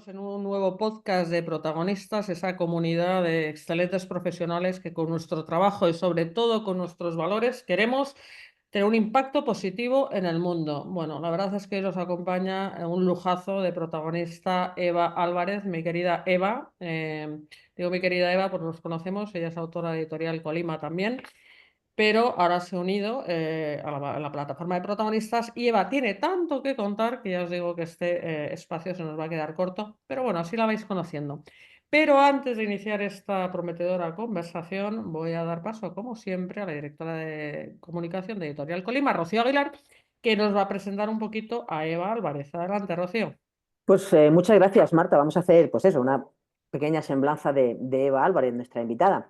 en un nuevo podcast de protagonistas, esa comunidad de excelentes profesionales que con nuestro trabajo y sobre todo con nuestros valores queremos tener un impacto positivo en el mundo. Bueno, la verdad es que nos acompaña un lujazo de protagonista Eva Álvarez, mi querida Eva. Digo mi querida Eva porque nos conocemos, ella es autora de Editorial Colima también, pero ahora se ha unido a la plataforma de protagonistas y Eva tiene tanto que contar que ya os digo que este espacio se nos va a quedar corto, pero bueno, así la vais conociendo. Pero antes de iniciar esta prometedora conversación, voy a dar paso, como siempre, a la directora de comunicación de Editorial Colima, Rocío Aguilar, que nos va a presentar un poquito a Eva Álvarez. Adelante, Rocío. Pues muchas gracias, Marta. Vamos a hacer, pues eso, una pequeña semblanza de Eva Álvarez, nuestra invitada.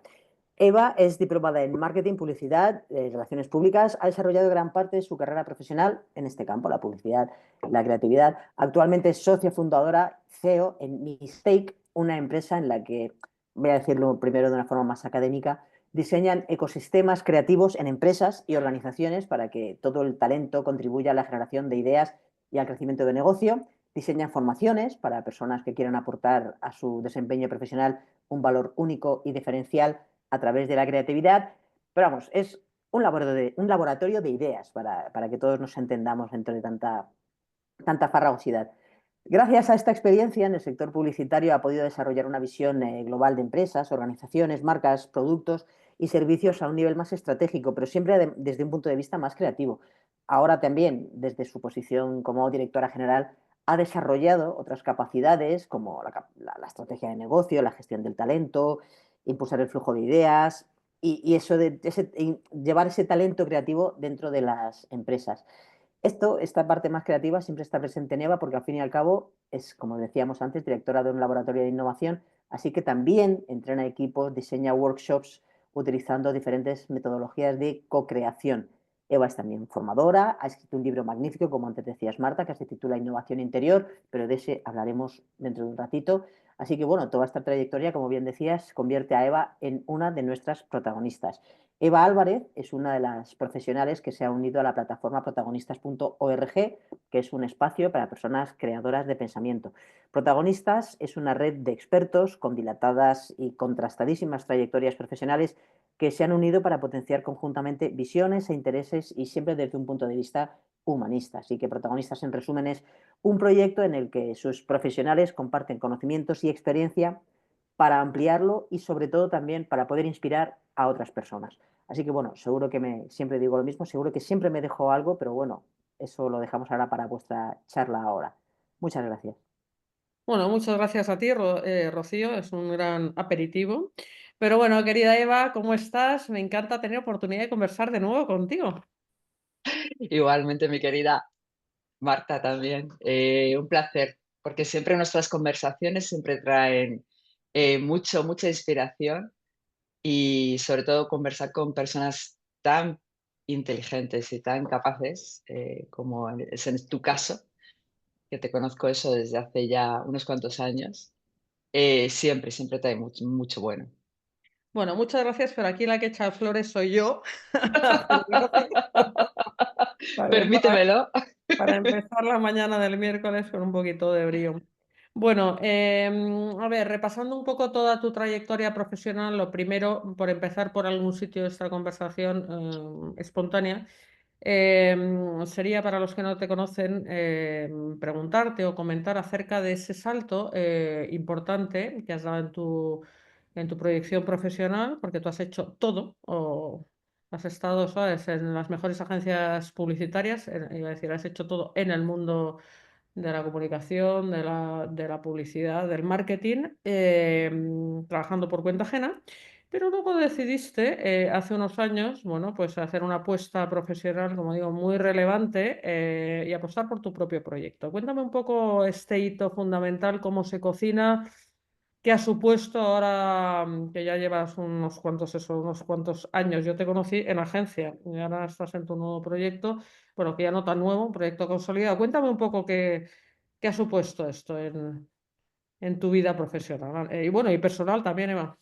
Eva es diplomada en marketing, publicidad, relaciones públicas. Ha desarrollado gran parte de su carrera profesional en este campo, la publicidad, la creatividad. Actualmente es socia fundadora, CEO en Mistake, una empresa en la que, voy a decirlo primero de una forma más académica, diseñan ecosistemas creativos en empresas y organizaciones para que todo el talento contribuya a la generación de ideas y al crecimiento de negocio. Diseñan formaciones para personas que quieran aportar a su desempeño profesional un valor único y diferencial a través de la creatividad. Pero vamos, es un laboratorio de ideas para que todos nos entendamos dentro de tanta farragosidad. Gracias a esta experiencia en el sector publicitario ha podido desarrollar una visión global de empresas, organizaciones, marcas, productos y servicios a un nivel más estratégico, pero siempre desde un punto de vista más creativo. Ahora también, desde su posición como directora general, ha desarrollado otras capacidades como la estrategia de negocio, la gestión del talento, impulsar el flujo de ideas y eso llevar ese talento creativo dentro de las empresas. Esta parte más creativa siempre está presente en Eva porque al fin y al cabo es, como decíamos antes, directora de un laboratorio de innovación, así que también entrena equipos, diseña workshops utilizando diferentes metodologías de co-creación. Eva es también formadora, ha escrito un libro magnífico, como antes decías, Marta, que se titula Innovación Interior, pero de ese hablaremos dentro de un ratito. Así que bueno, toda esta trayectoria, como bien decías, convierte a Eva en una de nuestras protagonistas. Eva Álvarez es una de las profesionales que se ha unido a la plataforma protagonistas.org, que es un espacio para personas creadoras de pensamiento. Protagonistas es una red de expertos con dilatadas y contrastadísimas trayectorias profesionales que se han unido para potenciar conjuntamente visiones e intereses y siempre desde un punto de vista humanista. Así que Protagonistas, en resumen, es un proyecto en el que sus profesionales comparten conocimientos y experiencia para ampliarlo y sobre todo también para poder inspirar a otras personas. Así que bueno, seguro que siempre digo lo mismo, seguro que siempre me dejo algo, pero bueno, eso lo dejamos ahora para vuestra charla ahora. Muchas gracias. Bueno, muchas gracias a ti, Rocío, es un gran aperitivo. Pero bueno, querida Eva, ¿cómo estás? Me encanta tener oportunidad de conversar de nuevo contigo. Igualmente, mi querida Marta, también. Un placer, porque siempre nuestras conversaciones siempre traen mucha inspiración y sobre todo conversar con personas tan inteligentes y tan capaces como es en tu caso, que te conozco eso desde hace ya unos cuantos años. Siempre trae mucho bueno. Bueno, muchas gracias, pero aquí la que echa flores soy yo. Para, para- Permítemelo. para empezar la mañana del miércoles con un poquito de brío. Bueno, a ver, repasando un poco toda tu trayectoria profesional, lo primero, por empezar por algún sitio de esta conversación espontánea, sería para los que no te conocen preguntarte o comentar acerca de ese salto importante que has dado en tu proyección profesional, porque tú has hecho todo o has estado, ¿sabes?, en las mejores agencias publicitarias, iba a decir, has hecho todo en el mundo de la comunicación, de la publicidad, del marketing, trabajando por cuenta ajena. Pero luego decidiste, hace unos años, bueno, pues hacer una apuesta profesional, como digo, muy relevante y apostar por tu propio proyecto. Cuéntame un poco este hito fundamental, cómo se cocina, qué ha supuesto ahora que ya llevas unos cuantos años. Yo te conocí en agencia y ahora estás en tu nuevo proyecto, bueno, que ya no tan nuevo, un proyecto consolidado. Cuéntame un poco qué ha supuesto esto en tu vida profesional y bueno, y personal también, Eva.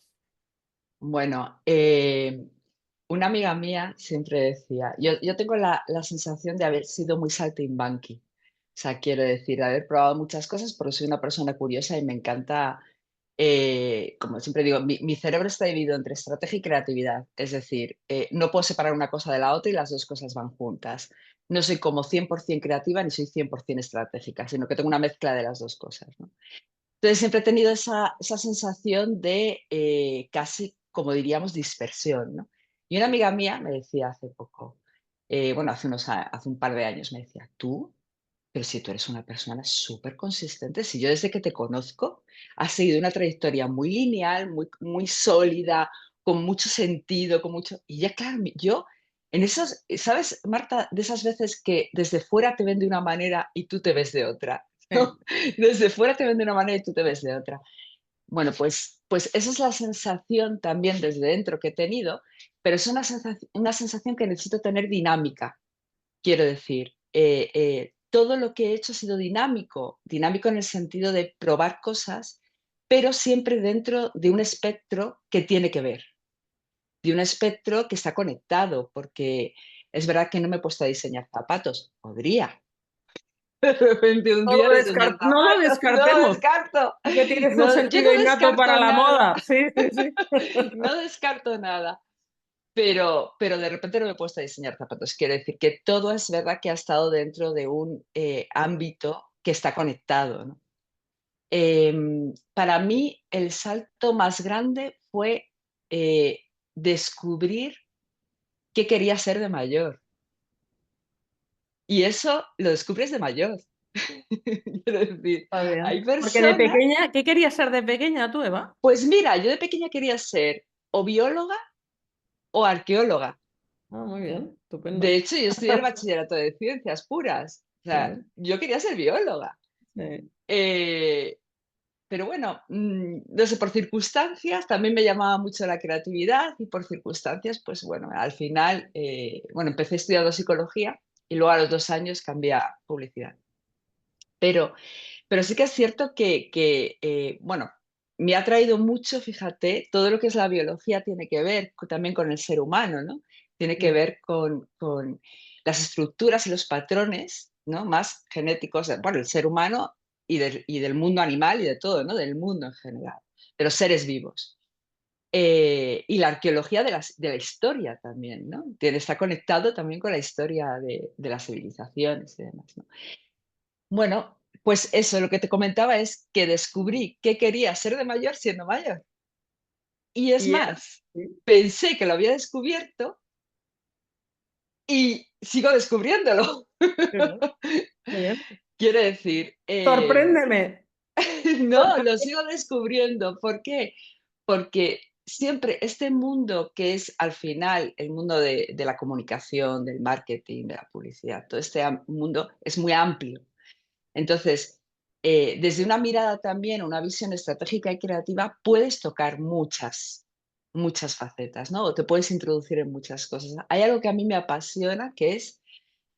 Bueno, una amiga mía siempre decía, yo tengo la sensación de haber sido muy saltimbanqui. sea, quiero decir, haber probado muchas cosas porque soy una persona curiosa y me encanta, como siempre digo, mi cerebro está dividido entre estrategia y creatividad. Es decir, no puedo separar una cosa de la otra y las dos cosas van juntas. No soy como 100% creativa ni soy 100% estratégica, sino que tengo una mezcla de las dos cosas, ¿no? Entonces siempre he tenido esa sensación de casi, como diríamos, dispersión, ¿no? Y una amiga mía me decía hace poco, bueno, hace un par de años, me decía, tú, pero si tú eres una persona súper consistente, si yo desde que te conozco has seguido una trayectoria muy lineal, muy, muy sólida, con mucho sentido, con mucho... Y ya, claro, yo en esos, ¿sabes, Marta? De esas veces que desde fuera te ven de una manera y tú te ves de otra, Sí. ¿no? Desde fuera te ven de una manera y tú te ves de otra. Bueno, pues esa es la sensación también desde dentro que he tenido, pero es una sensación que necesito tener dinámica. Quiero decir, todo lo que he hecho ha sido dinámico, dinámico en el sentido de probar cosas, pero siempre dentro de un espectro que tiene que ver, de un espectro que está conectado, porque es verdad que no me he puesto a diseñar zapatos, podría. De repente un día diseñar No lo zapatos, no lo descartemos, descarto. que tienes un No, yo sentido no innato para descarto la nada, moda. Sí, sí, sí. no descarto nada. Pero de repente no me he puesto a diseñar zapatos. Quiero decir que todo es verdad que ha estado dentro de un ámbito que está conectado, ¿no? Para mí, el salto más grande fue descubrir qué quería ser de mayor. Y eso lo descubres de mayor. Quiero decir, Está bien. hay Porque de personas. pequeña, ¿qué querías ser de pequeña tú, Eva? Pues mira, yo de pequeña quería ser o bióloga o arqueóloga. Ah, muy bien, De estupendo. hecho, yo estudié el bachillerato de ciencias puras. O sea, Sí, yo quería ser bióloga. sí. Eh, pero bueno, no sé, por circunstancias también me llamaba mucho la creatividad y por circunstancias, pues bueno, al final, bueno, empecé estudiando psicología y luego a los 2 años cambié a publicidad. Pero, pero sí que es cierto que, bueno, me ha traído mucho, fíjate, todo lo que es la biología tiene que ver también con el ser humano, ¿no? Tiene que Sí. ver con las estructuras y los patrones, ¿no? Más genéticos, bueno, el ser humano y del mundo animal y de todo, ¿no? Del mundo en general, de los seres vivos. Y la arqueología de la historia también, ¿no? Está conectado también con la historia de las civilizaciones y demás, ¿no? Bueno, pues eso, lo que te comentaba es que descubrí que quería ser de mayor siendo mayor. Y es ¿Y era? más, Sí, pensé que lo había descubierto y sigo descubriéndolo. qué bien, muy bien. Quiero decir, Sorpréndeme. no, lo sigo descubriendo. ¿Por qué? Porque siempre este mundo que es al final el mundo de la comunicación, del marketing, de la publicidad, todo este mundo es muy amplio. Entonces, desde una mirada también, una visión estratégica y creativa, puedes tocar muchas facetas, ¿no? O te puedes introducir en muchas cosas. Hay algo que a mí me apasiona, que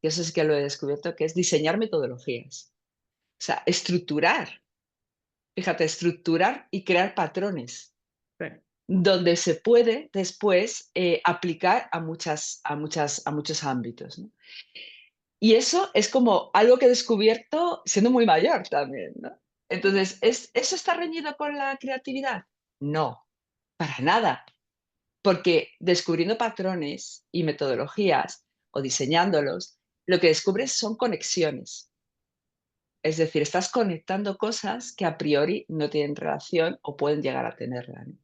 eso sí que lo he descubierto, que es diseñar metodologías. O sea, estructurar, fíjate, estructurar y crear patrones Sí. donde se puede después aplicar a muchos ámbitos, ¿no? Y eso es como algo que he descubierto siendo muy mayor también, ¿no? Entonces, ¿eso está reñido con la creatividad? No, para nada, porque descubriendo patrones y metodologías o diseñándolos, lo que descubres son conexiones. Es decir, estás conectando cosas que a priori no tienen relación o pueden llegar a tenerla, ¿no?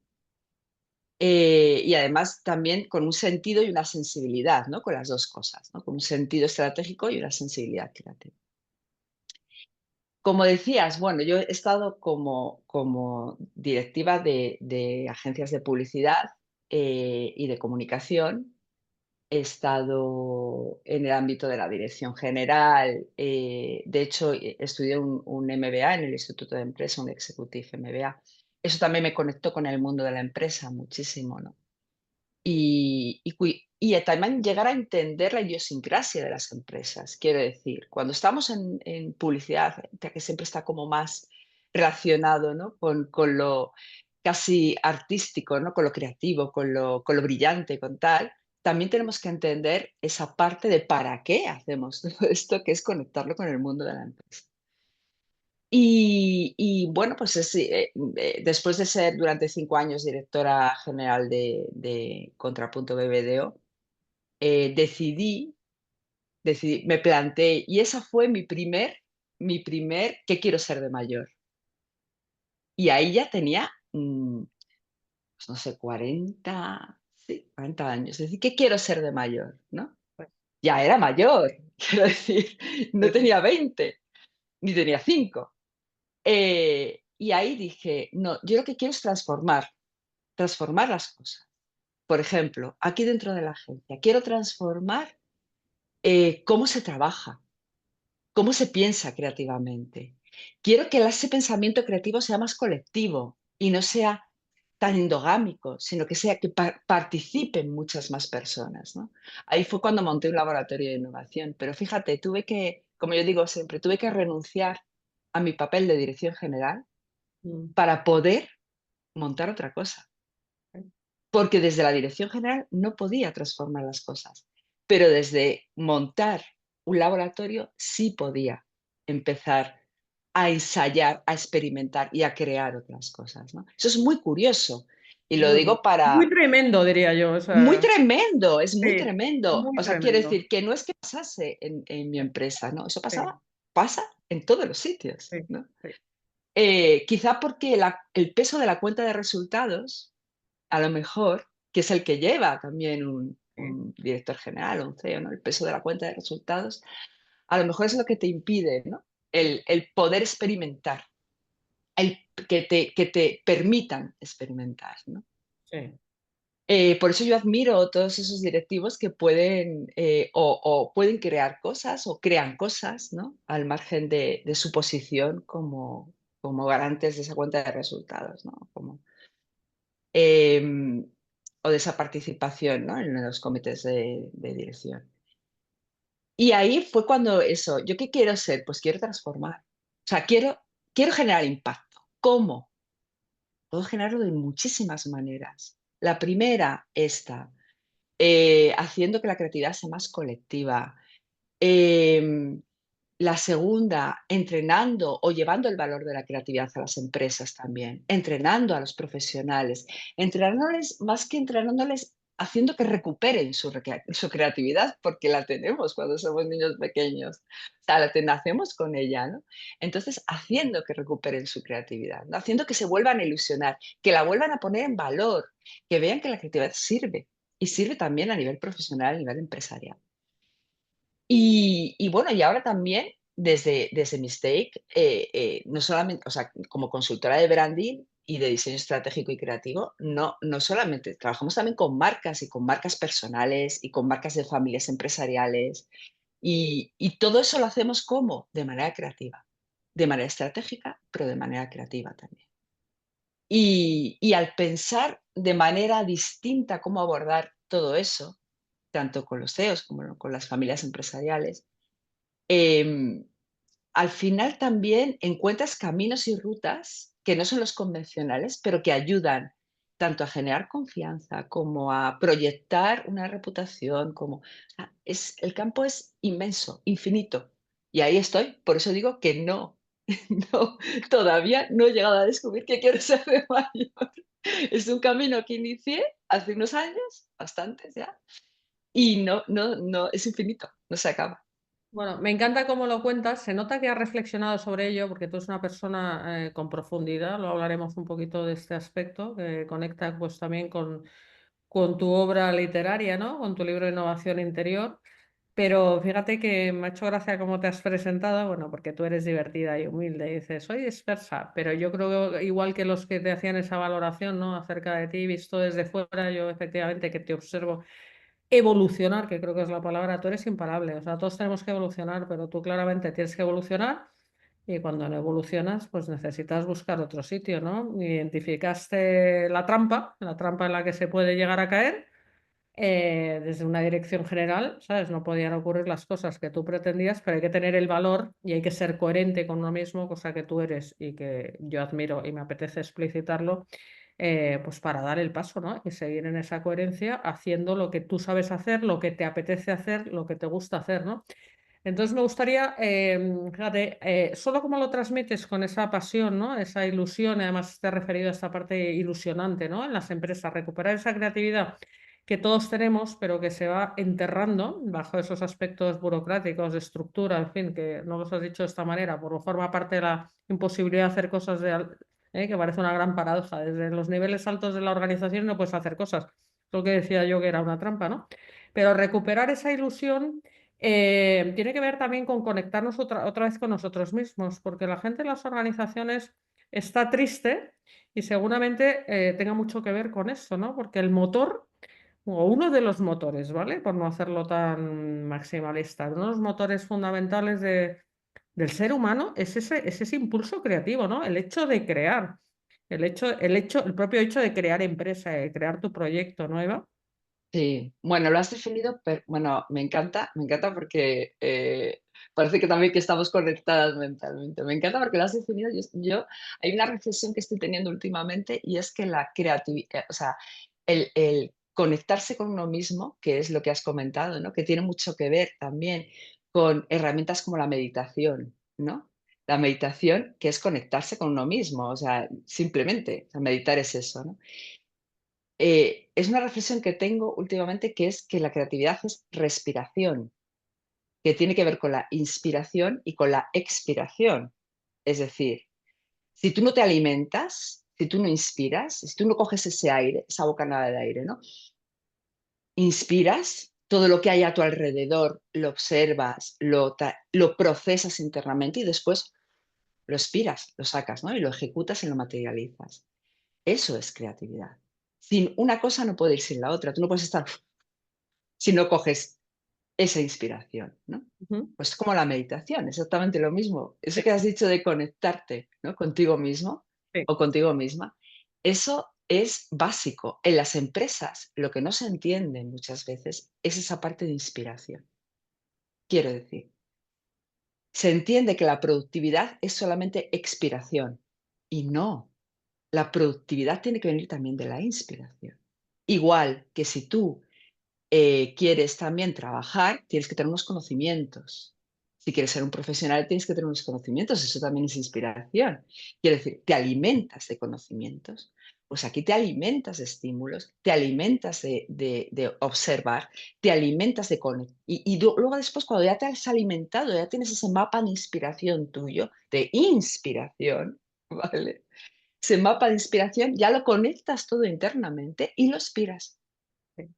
Y además también con un sentido y una sensibilidad, ¿no? Con las dos cosas, ¿no? Con un sentido estratégico y una sensibilidad creativa. Como decías, bueno, yo he estado como directiva de agencias de publicidad y de comunicación. He estado en el ámbito de la dirección general. De hecho, estudié un MBA en el Instituto de Empresa, un Executive MBA. Eso también me conectó con el mundo de la empresa muchísimo, ¿no? Y también llegar a entender la idiosincrasia de las empresas. Quiero decir, cuando estamos en publicidad, ya que siempre está como más relacionado, ¿no? con lo casi artístico, ¿no? Con lo creativo, con lo brillante, con tal, también tenemos que entender esa parte de para qué hacemos todo esto, que es conectarlo con el mundo de la empresa. Y bueno, pues después de ser durante 5 años directora general de Contrapunto BBDO, decidí, me planteé, y esa fue mi primer ¿qué quiero ser de mayor? Y ahí ya tenía, pues no sé, 40, sí, 40 años. Es decir, ¿qué quiero ser de mayor? ¿No? Pues, Ya era mayor, quiero decir, no sí, tenía 20 ni tenía 5. Y ahí dije: "No, yo lo que quiero es transformar las cosas". Por ejemplo, aquí dentro de la agencia, quiero transformar, cómo se trabaja, cómo se piensa creativamente. Quiero que ese pensamiento creativo sea más colectivo y no sea tan endogámico, sino que sea que participen muchas más personas, ¿no? Ahí fue cuando monté un laboratorio de innovación, pero fíjate, tuve que, como yo digo siempre, tuve que renunciar a mi papel de dirección general mm, para poder montar otra cosa, sí, porque desde la dirección general no podía transformar las cosas, pero desde montar un laboratorio sí podía empezar a ensayar, a experimentar y a crear otras cosas, ¿no? Eso es muy curioso y lo muy, digo muy para tremendo, diría yo. O muy sea, tremendo, es muy sí, tremendo. muy O sea, quiero tremendo. decir que no es que pasase en mi Sí, empresa, ¿no? Eso sí, pasa en todos los sitios, sí, ¿no? sí, Quizá porque el peso de la cuenta de resultados, a lo mejor, que es el que lleva también sí. un director general o un CEO, ¿no? El peso de la cuenta de resultados, a lo mejor es lo que te impide, ¿no? El poder experimentar, el que te permitan experimentar, ¿no? Sí. Por eso yo admiro todos esos directivos que pueden, o pueden crear cosas o crean cosas, ¿no? Al margen de su posición como garantes de esa cuenta de resultados, ¿no? Em, o de esa participación, ¿no? En los comités de dirección. Y ahí fue cuando eso, ¿yo qué quiero ser? Pues quiero transformar. O sea, quiero generar impacto. ¿Cómo? Puedo generarlo de muchísimas maneras. La primera, esta, haciendo que la creatividad sea más colectiva. Em, la segunda, entrenando o llevando el valor de la creatividad a las empresas también, entrenando a los profesionales, entrenándoles, más que entrenándoles, haciendo que recuperen su creatividad, porque la tenemos cuando somos niños pequeños. O sea, nacemos con ella, ¿no? Entonces, haciendo que recuperen su creatividad, ¿no? Haciendo que se vuelvan a ilusionar, que la vuelvan a poner en valor, que vean que la creatividad sirve y sirve también a nivel profesional, a nivel empresarial. Y bueno, y ahora también desde Mistake, no solamente, o sea, como consultora de branding y de diseño estratégico y creativo, no solamente, trabajamos también con marcas y con marcas personales y con marcas de familias empresariales. Y todo eso lo hacemos ¿cómo? De manera creativa, de manera estratégica, pero de manera creativa también. Y al pensar de manera distinta cómo abordar todo eso, tanto con los CEOs como con las familias empresariales, Em, al final también encuentras caminos y rutas que no son los convencionales, pero que ayudan tanto a generar confianza como a proyectar una reputación, como el campo es inmenso, infinito. Y ahí estoy, por eso digo que no, no, todavía no he llegado a descubrir que quiero ser de mayor. Es un camino que inicié hace unos años, bastantes ya, y no, es infinito, no se acaba. Bueno, me encanta cómo lo cuentas. Se nota que has reflexionado sobre ello porque tú eres una persona con profundidad. Lo hablaremos un poquito de este aspecto que conecta pues también con tu obra literaria, ¿no? Con tu libro de Innovación Interior. Pero fíjate que me ha hecho gracia cómo te has presentado, bueno, porque tú eres divertida y humilde y dices, soy dispersa, pero yo creo que igual que los que te hacían esa valoración, ¿no? Acerca de ti, visto desde fuera, yo efectivamente que te observo evolucionar, que creo que es la palabra, tú eres imparable, o sea, todos tenemos que evolucionar, pero tú claramente tienes que evolucionar y cuando no evolucionas, pues necesitas buscar otro sitio, ¿no? Identificaste la trampa en la que se puede llegar a caer desde una dirección general, ¿sabes? No podían ocurrir las cosas que tú pretendías, pero hay que tener el valor y hay que ser coherente con uno mismo, cosa que tú eres y que yo admiro y me apetece explicitarlo pues para dar el paso, ¿no? Y seguir en esa coherencia haciendo lo que tú sabes hacer, lo que te apetece hacer, lo que te gusta hacer, ¿no? Entonces me gustaría, fíjate, solo como lo transmites con esa pasión, ¿no? Esa ilusión, y además te he referido a esta parte ilusionante, ¿no? En las empresas, recuperar esa creatividad que todos tenemos, pero que se va enterrando bajo esos aspectos burocráticos, de estructura, en fin, que no los has dicho de esta manera, por forma parte de la imposibilidad de hacer cosas que parece una gran paradoja. Desde los niveles altos de la organización no puedes hacer cosas. Lo que decía yo que era una trampa, ¿no? Pero recuperar esa ilusión tiene que ver también con conectarnos otra vez con nosotros mismos, porque la gente en las organizaciones está triste y seguramente tenga mucho que ver con eso, ¿no? Porque el motor, o uno de los motores, ¿vale? Por no hacerlo tan maximalista, uno de los motores fundamentales del ser humano es ese impulso creativo, ¿no? El hecho de crear, el propio hecho de crear empresa, de crear tu proyecto, ¿no, Eva? Sí, bueno, lo has definido, bueno, me encanta porque parece que también que estamos conectadas mentalmente. Me encanta porque lo has definido. Hay una reflexión que estoy teniendo últimamente y es que la creatividad, o sea, el conectarse con uno mismo, que es lo que has comentado, ¿no? Que tiene mucho que ver también con herramientas como la meditación, ¿no? La meditación, que es conectarse con uno mismo, o sea, simplemente, o sea, meditar es eso, ¿no? Es una reflexión que tengo últimamente, que es que la creatividad es respiración, que tiene que ver con la inspiración y con la expiración. Es decir, si tú no te alimentas, si tú no inspiras, si tú no coges ese aire, esa bocanada de aire, ¿no? Inspiras, todo lo que hay a tu alrededor, lo observas, lo procesas internamente y después lo expiras, lo sacas, ¿no? Y lo ejecutas y lo materializas. Eso es creatividad. Sin una cosa no puede ir sin la otra. Tú no puedes estar si no coges esa inspiración, ¿no? Ujú. Pues como la meditación, exactamente lo mismo. Eso que has dicho de conectarte, ¿no? Contigo mismo Sí. o contigo misma, eso es básico. En las empresas, lo que no se entiende muchas veces es esa parte de inspiración. Quiero decir, se entiende que la productividad es solamente expiración y no, la productividad tiene que venir también de la inspiración. Igual que si tú quieres también trabajar, tienes que tener unos conocimientos. Si quieres ser un profesional, tienes que tener unos conocimientos. Eso también es inspiración. Quiero decir, te alimentas de conocimientos. Pues aquí te alimentas de estímulos, te alimentas de observar, te alimentas de conectar. Y luego después, cuando ya te has alimentado, ya tienes ese mapa de inspiración tuyo, de inspiración, ¿vale? Ese mapa de inspiración ya lo conectas todo internamente y lo expiras. Sí.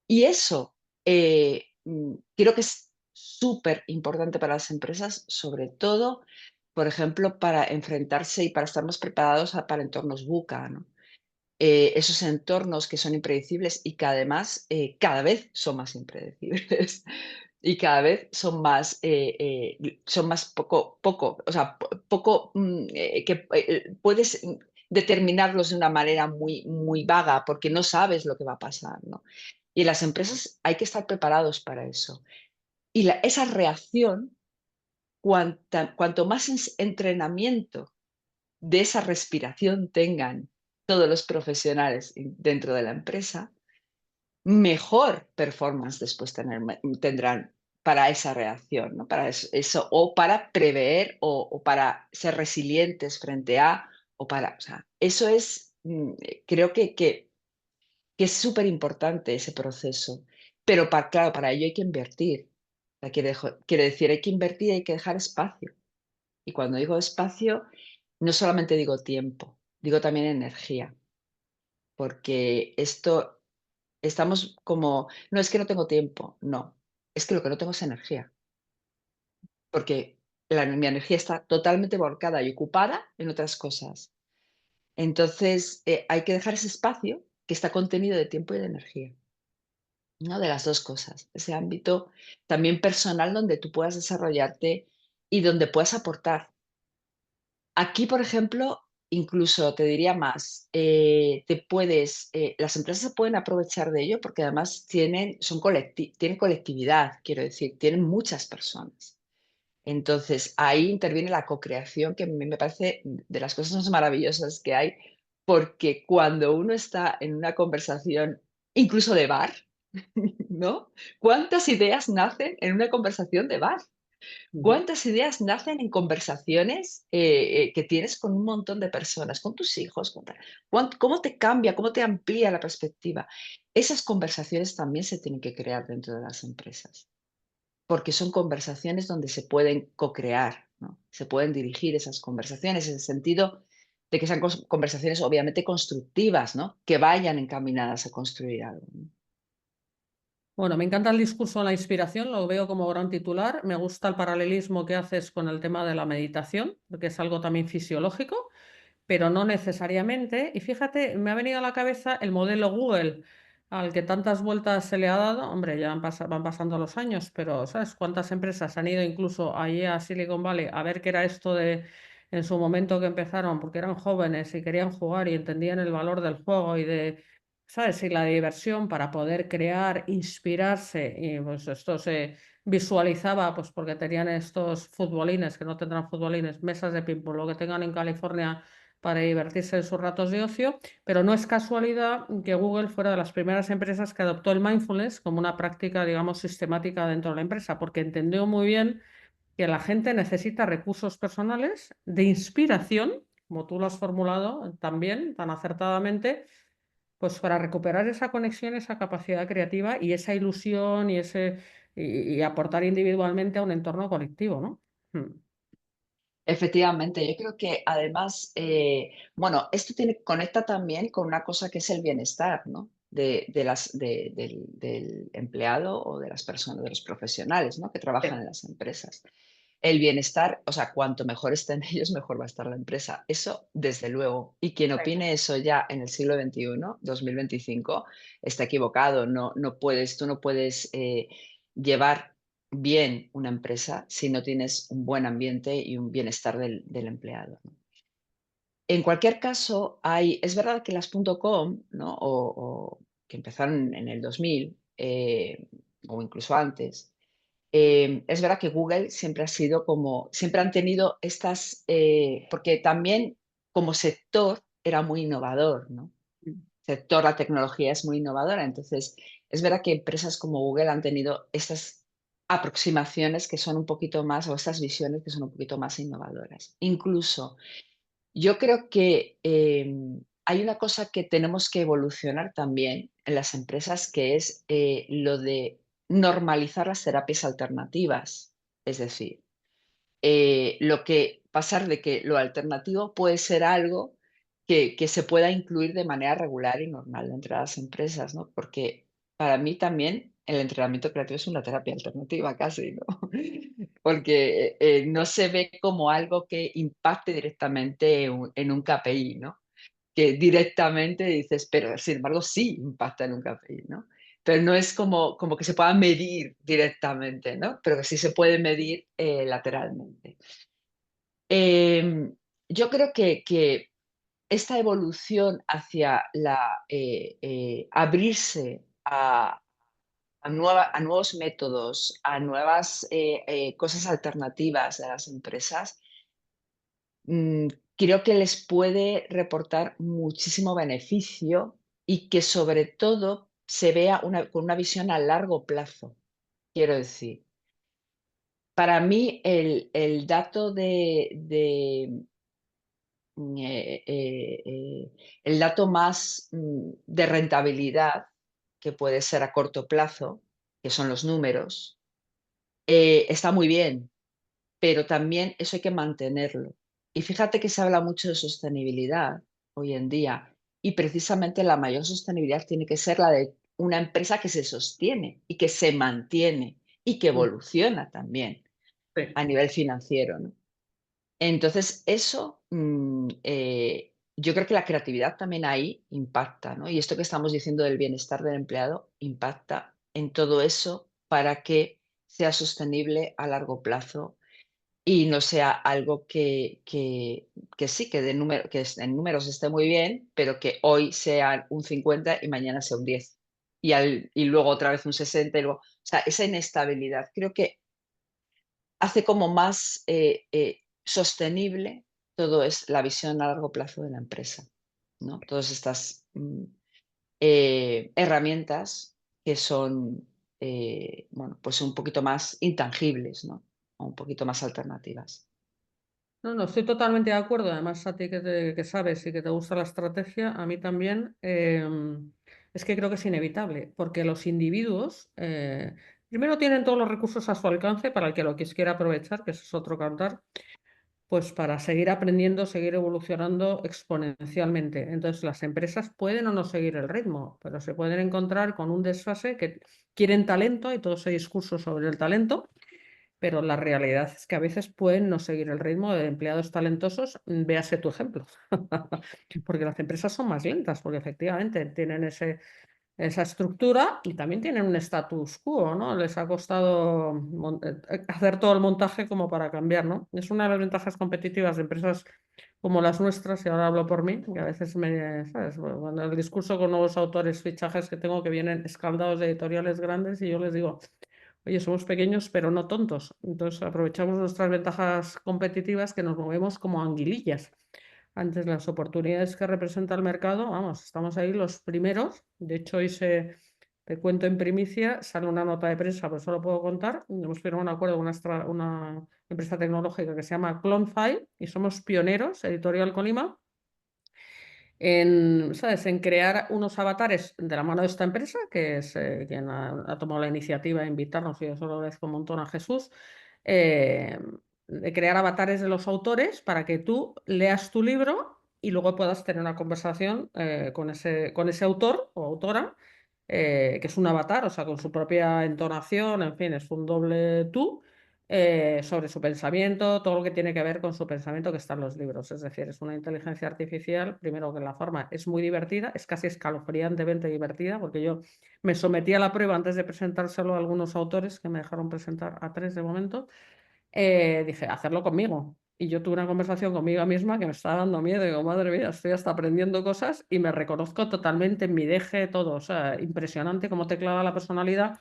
Y eso, creo que es súper importante para las empresas, sobre todo, por ejemplo, para enfrentarse y para estar más preparados para entornos VUCA, ¿no? Esos entornos que son impredecibles y que además cada vez son más impredecibles y cada vez son más poco, o sea, poco que puedes determinarlos de una manera muy, muy vaga porque no sabes lo que va a pasar, ¿no? Y en las empresas hay que estar preparados para eso. Y esa reacción, cuanto más entrenamiento de esa respiración tengan todos los profesionales dentro de la empresa, mejor performance después tendrán para esa reacción, ¿no? Para eso, o para prever, o para ser resilientes frente a, o sea, eso es, creo que es súper importante ese proceso. Pero claro, para ello hay que invertir. O sea, quiere decir, hay que invertir y hay que dejar espacio. Y cuando digo espacio, no solamente digo tiempo, digo también energía, porque estamos como, no es que no tengo tiempo, no, es que lo que no tengo es energía, porque mi energía está totalmente volcada y ocupada en otras cosas. Entonces, hay que dejar ese espacio que está contenido de tiempo y de energía, ¿no? De las dos cosas, ese ámbito también personal donde tú puedas desarrollarte y donde puedas aportar. Aquí, por ejemplo, incluso te diría más, las empresas se pueden aprovechar de ello porque además tienen colectividad, quiero decir, tienen muchas personas. Entonces, ahí interviene la co-creación, que a mí me parece de las cosas más maravillosas que hay, porque cuando uno está en una conversación, incluso de bar, ¿no? ¿Cuántas ideas nacen en una conversación de bar? Ujú. ¿Cuántas ideas nacen en conversaciones que tienes con un montón de personas, con tus hijos? Con tal? ¿Cómo te cambia, cómo te amplía la perspectiva? Esas conversaciones también se tienen que crear dentro de las empresas, porque son conversaciones donde se pueden co-crear, ¿no? Se pueden dirigir esas conversaciones en el sentido de que sean conversaciones obviamente constructivas, ¿no? Que vayan encaminadas a construir algo, ¿no? Bueno, me encanta el discurso de la inspiración, lo veo como gran titular. Me gusta el paralelismo que haces con el tema de la meditación, porque es algo también fisiológico, pero no necesariamente. Y fíjate, me ha venido a la cabeza el modelo Google, al que tantas vueltas se le ha dado. Hombre, ya van pasando los años, pero ¿sabes cuántas empresas han ido incluso allí a Silicon Valley a ver qué era esto de en su momento que empezaron, porque eran jóvenes y querían jugar y entendían el valor del juego y de, ¿sabes? Y la diversión para poder crear, inspirarse. Y pues esto se visualizaba, pues porque tenían estos futbolines, que no tendrán futbolines, mesas de ping-pong, lo que tengan en California para divertirse en sus ratos de ocio, pero no es casualidad que Google fuera de las primeras empresas que adoptó el mindfulness como una práctica, digamos, sistemática dentro de la empresa, porque entendió muy bien que la gente necesita recursos personales de inspiración, como tú lo has formulado también tan acertadamente, pues para recuperar esa conexión, esa capacidad creativa y esa ilusión y ese y aportar individualmente a un entorno colectivo, ¿no? Mm. Efectivamente, yo creo que además, bueno, esto conecta también con una cosa que es el bienestar, ¿no? Del empleado o de las personas, de los profesionales, ¿no? Que trabajan en las empresas. El bienestar, o sea, cuanto mejor estén ellos, mejor va a estar la empresa. Eso, desde luego. Y quien opine eso ya en el siglo XXI, 2025, está equivocado. Tú no puedes llevar bien una empresa si no tienes un buen ambiente y un bienestar del empleado, ¿no? En cualquier caso, es verdad que las .com, ¿no? O que empezaron en el 2000, o incluso antes, es verdad que Google siempre han tenido porque también como sector era muy innovador, ¿no? Sector, la tecnología es muy innovadora, entonces es verdad que empresas como Google han tenido estas aproximaciones que son un poquito más, o estas visiones que son un poquito más innovadoras. Incluso yo creo que hay una cosa que tenemos que evolucionar también en las empresas, que es lo de normalizar las terapias alternativas. Es decir, pasar de que lo alternativo puede ser algo que se pueda incluir de manera regular y normal dentro de las empresas, ¿no? Porque para mí también el entrenamiento creativo es una terapia alternativa casi, ¿no? Porque no se ve como algo que impacte directamente en un KPI, ¿no? Que directamente dices, pero sin embargo sí impacta en un KPI, ¿no? Pero no es como que se pueda medir directamente, ¿no? Pero que sí se puede medir lateralmente. Em, yo creo que esta evolución hacia abrirse a nuevos métodos, a nuevas cosas alternativas de las empresas, mm, creo que les puede reportar muchísimo beneficio y que sobre todo se vea con una visión a largo plazo, quiero decir. Para mí el dato el dato más de rentabilidad, que puede ser a corto plazo, que son los números, está muy bien, pero también eso hay que mantenerlo. Y fíjate que se habla mucho de sostenibilidad hoy en día, y precisamente la mayor sostenibilidad tiene que ser la de una empresa que se sostiene y que se mantiene y que Mm. evoluciona también Sí. a nivel financiero, ¿no? Entonces, eso, yo creo que la creatividad también ahí impacta, ¿no? Y esto que estamos diciendo del bienestar del empleado impacta en todo eso para que sea sostenible a largo plazo y no sea algo que sí, en números esté muy bien, pero que hoy sea un 50 y mañana sea un 10. Y luego otra vez un 60 y luego, o sea, esa inestabilidad creo que hace como más sostenible todo es la visión a largo plazo de la empresa, ¿no? Todas estas herramientas que son, bueno, pues un poquito más intangibles, ¿no? O un poquito más alternativas. No, no, estoy totalmente de acuerdo. Además, a ti que sabes y que te gusta la estrategia, a mí también, es que creo que es inevitable, porque los individuos, primero tienen todos los recursos a su alcance para el que lo quiera aprovechar, que ese es otro cantar, pues para seguir aprendiendo, seguir evolucionando exponencialmente. Entonces, las empresas pueden o no seguir el ritmo, pero se pueden encontrar con un desfase que quieren talento y todo ese discurso sobre el talento, pero la realidad es que a veces pueden no seguir el ritmo de empleados talentosos. Véase tu ejemplo, porque las empresas son más lentas, porque efectivamente tienen esa estructura y también tienen un status quo, ¿no? Les ha costado hacer todo el montaje como para cambiar, ¿no? Es una de las ventajas competitivas de empresas como las nuestras, y ahora hablo por mí, que a veces ¿sabes? Cuando el discurso con nuevos autores, fichajes que tengo que vienen escaldados de editoriales grandes y yo les digo, oye, somos pequeños pero no tontos, entonces aprovechamos nuestras ventajas competitivas que nos movemos como anguilillas. Antes las oportunidades que representa el mercado, vamos, estamos ahí los primeros. De hecho, hoy te cuento en primicia, sale una nota de prensa, pero solo puedo contar. Hemos firmado un acuerdo con una empresa tecnológica que se llama Clonefile y somos pioneros, Editorial Colima, ¿sabes? En crear unos avatares de la mano de esta empresa, que es quien ha tomado la iniciativa de invitarnos, y yo solo agradezco un montón a Jesús, eh, de crear avatares de los autores para que tú leas tu libro y luego puedas tener una conversación con ese autor o autora, que es un avatar, o sea, con su propia entonación, en fin, es un doble tú, sobre su pensamiento, todo lo que tiene que ver con su pensamiento que está en los libros. Es decir, es una inteligencia artificial, primero que la forma es muy divertida, es casi escalofriantemente divertida, porque yo me sometí a la prueba antes de presentárselo a algunos autores, que me dejaron presentar a 3 de momento. Dije, hacerlo conmigo. Y yo tuve una conversación conmigo misma que me estaba dando miedo. Digo, madre mía, estoy hasta aprendiendo cosas y me reconozco totalmente en mi deje, todo. O sea, impresionante cómo te clava la personalidad